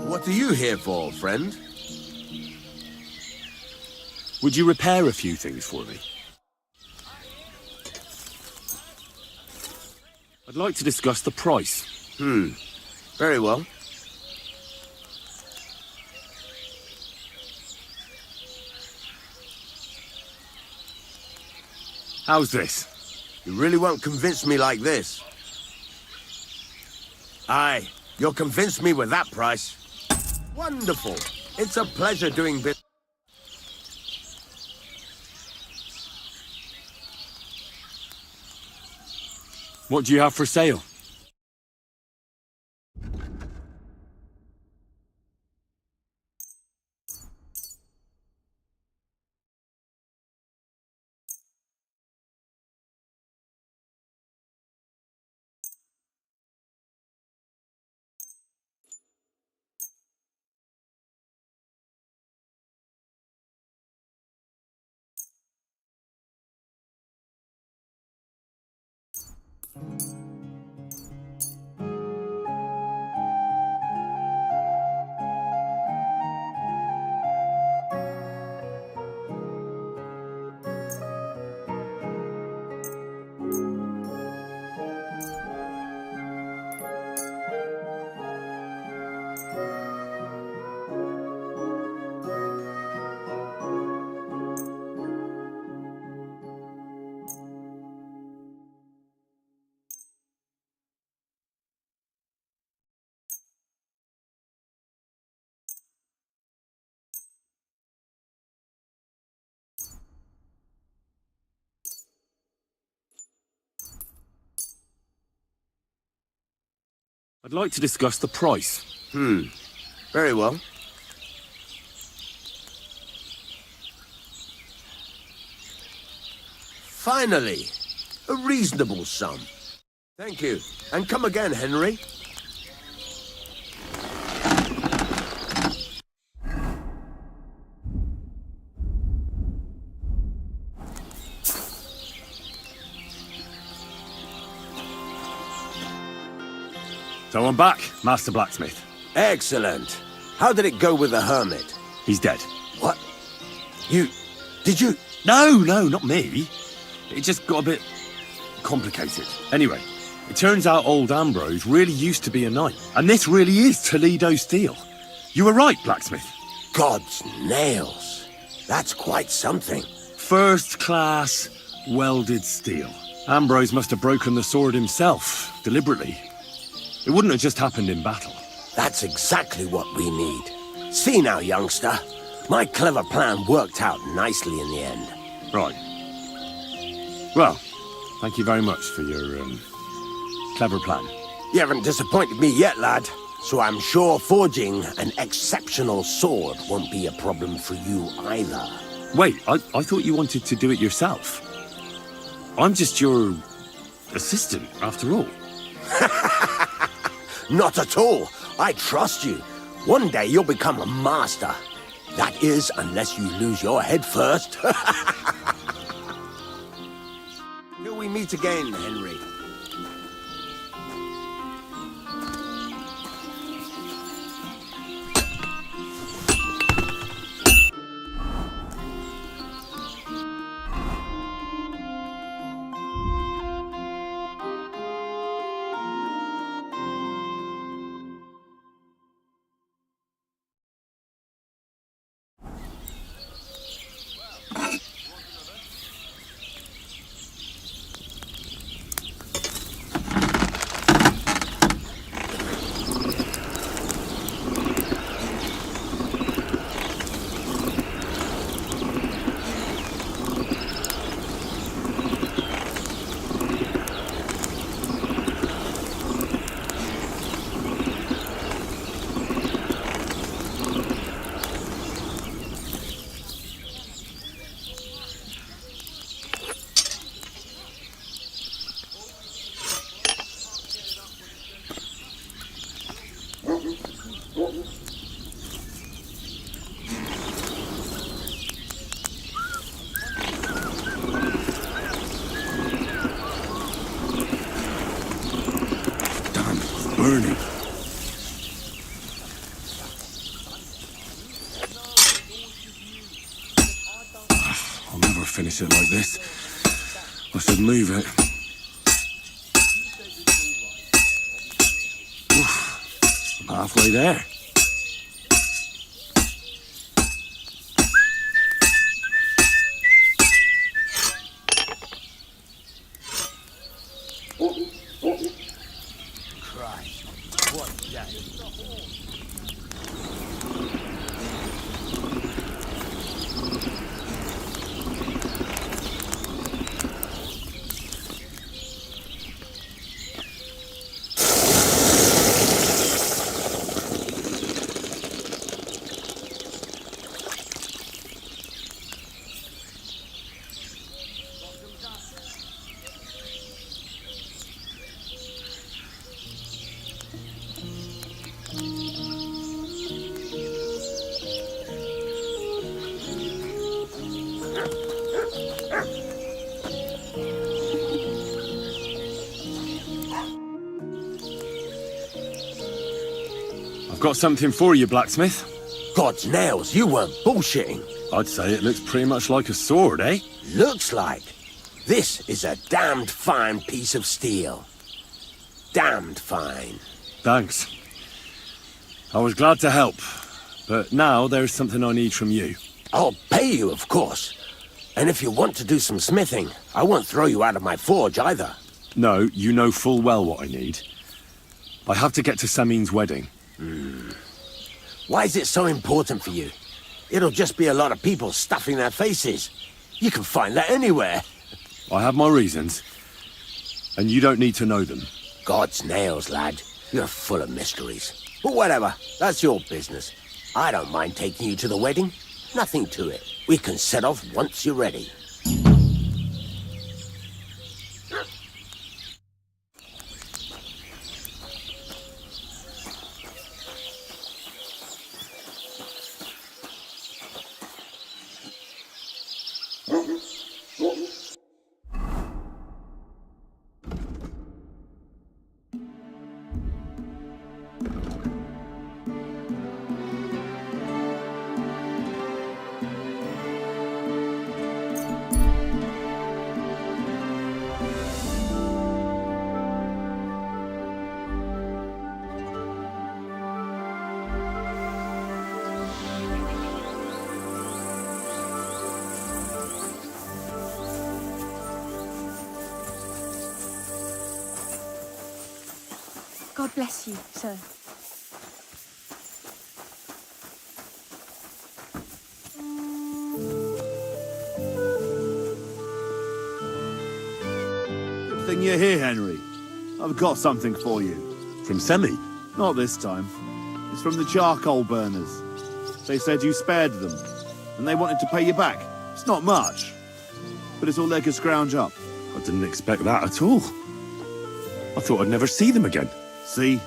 A: What are you here for, friend?
C: Would you repair a few things for me? I'd like to discuss the price.
A: Very well.
C: How's this?
A: You really won't convince me like this. Aye, you'll convince me with that price. Wonderful. It's a pleasure doing business.
C: What do you have for sale? I'd like to discuss the price.
A: Very well. Finally, a reasonable sum. Thank you. And come again, Henry.
C: So I'm back, Master Blacksmith.
A: Excellent. How did it go with the hermit?
C: He's dead.
A: What? Did you?
C: No, not me. It just got a bit complicated. Anyway, it turns out old Ambrose really used to be a knight. And this really is Toledo steel. You were right, Blacksmith.
A: God's nails. That's quite something.
C: First class welded steel. Ambrose must have broken the sword himself, deliberately. It wouldn't have just happened in battle.
A: That's exactly what we need. See now, youngster. My clever plan worked out nicely in the end.
C: Right. Well, thank you very much for your, clever plan.
A: You haven't disappointed me yet, lad. So I'm sure forging an exceptional sword won't be a problem for you either.
C: Wait, I thought you wanted to do it yourself. I'm just your assistant, after all.
A: Not at all. I trust you. One day you'll become a master. That is, unless you lose your head first. Till we meet again, Henry.
C: burning. I'll never finish it like this. I should move it. Oof, I'm halfway there.
A: Christ, what day?
C: I've got something for you, blacksmith.
A: God's nails, you weren't bullshitting.
C: I'd say it looks pretty much like a sword, eh?
A: Looks like. This is a damned fine piece of steel. Damned fine.
C: Thanks. I was glad to help, but now there's something I need from you.
A: I'll pay you, of course. And if you want to do some smithing, I won't throw you out of my forge either.
C: No, you know full well what I need. I have to get to Samin's wedding.
A: Why is it so important for you? It'll just be a lot of people stuffing their faces. You can find that anywhere.
C: I have my reasons, and you don't need to know them.
A: God's nails, lad. You're full of mysteries. But whatever, that's your business. I don't mind taking you to the wedding. Nothing to it. We can set off once you're ready.
J: God bless you, sir.
I: Good thing you're here, Henry. I've got something for you.
C: From Semi?
I: Not this time. It's from the charcoal burners. They said you spared them, and they wanted to pay you back. It's not much, but it's all they could scrounge up.
C: I didn't expect that at all. I thought I'd never see them again.
I: See?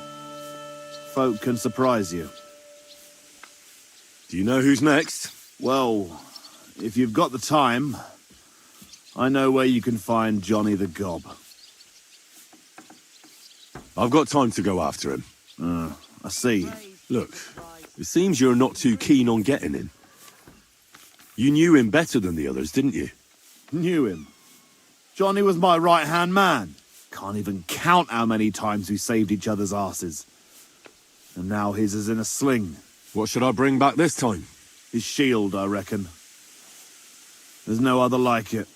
I: Folk can surprise you.
C: Do you know who's next?
I: Well, if you've got the time, I know where you can find Johnny the Gob.
C: I've got time to go after him.
I: I see.
C: Look, it seems you're not too keen on getting him. You knew him better than the others, didn't you?
I: Knew him. Johnny was my right-hand man. Can't even count how many times we saved each other's asses. And now his is in a sling.
C: What should I bring back this time?
I: His shield, I reckon. There's no other like it.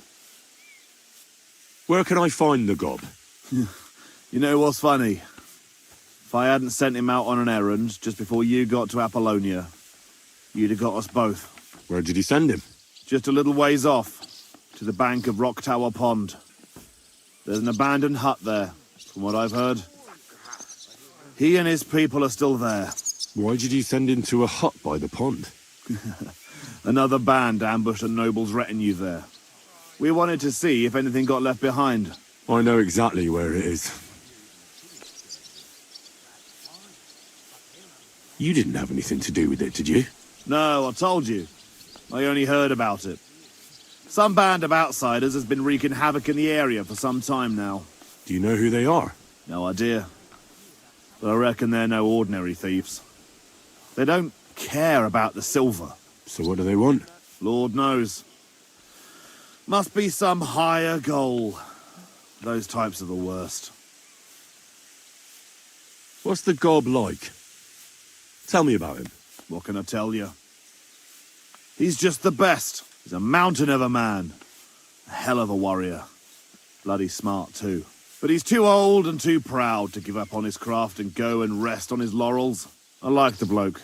C: Where can I find the gob?
I: You know what's funny? If I hadn't sent him out on an errand just before you got to Apollonia, you'd have got us both.
C: Where did he send him?
I: Just a little ways off, to the bank of Rock Tower Pond. There's an abandoned hut there, from what I've heard. He and his people are still there.
C: Why did you send him to a hut by the pond?
I: Another band ambushed a noble's retinue there. We wanted to see if anything got left behind.
C: I know exactly where it is. You didn't have anything to do with it, did you?
I: No, I told you. I only heard about it. Some band of outsiders has been wreaking havoc in the area for some time now.
C: Do you know who they are?
I: No idea. But I reckon they're no ordinary thieves. They don't care about the silver.
C: So what do they want?
I: Lord knows. Must be some higher goal. Those types are the worst.
C: What's the gob like? Tell me about him.
I: What can I tell you? He's just the best. He's a mountain of a man. A hell of a warrior. Bloody smart too. But he's too old and too proud to give up on his craft and go and rest on his laurels. I like the bloke.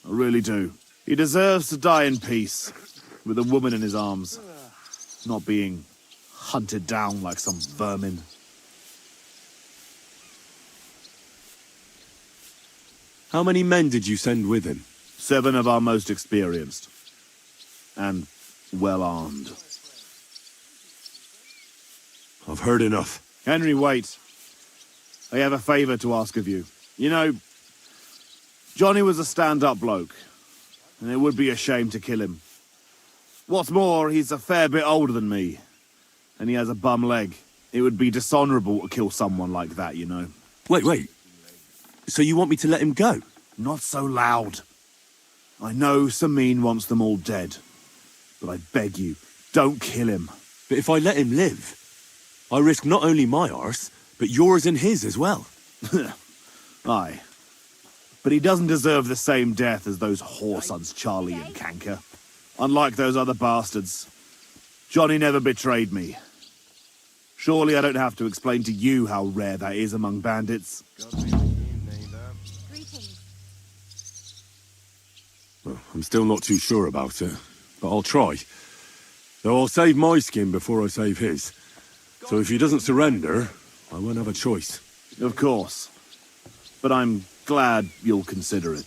I: I really do. He deserves to die in peace, with a woman in his arms, not being hunted down like some vermin.
C: How many men did you send with him?
I: 7 of our most experienced. And well armed.
C: I've heard enough.
I: Henry, wait. I have a favour to ask of you. You know, Johnny was a stand-up bloke, and it would be a shame to kill him. What's more, he's a fair bit older than me, and he has a bum leg. It would be dishonourable to kill someone like that, you know.
C: Wait. So you want me to let him go?
I: Not so loud. I know Samin wants them all dead, but I beg you, don't kill him.
C: But if I let him live, I risk not only my arse, but yours and his as well.
I: Aye. But he doesn't deserve the same death as those whoresons Charlie and Canker. Unlike those other bastards, Johnny never betrayed me. Surely I don't have to explain to you how rare that is among bandits.
C: Well, I'm still not too sure about it, but I'll try. Though I'll save my skin before I save his. So if he doesn't surrender, I won't have a choice.
I: Of course. But I'm glad you'll consider it.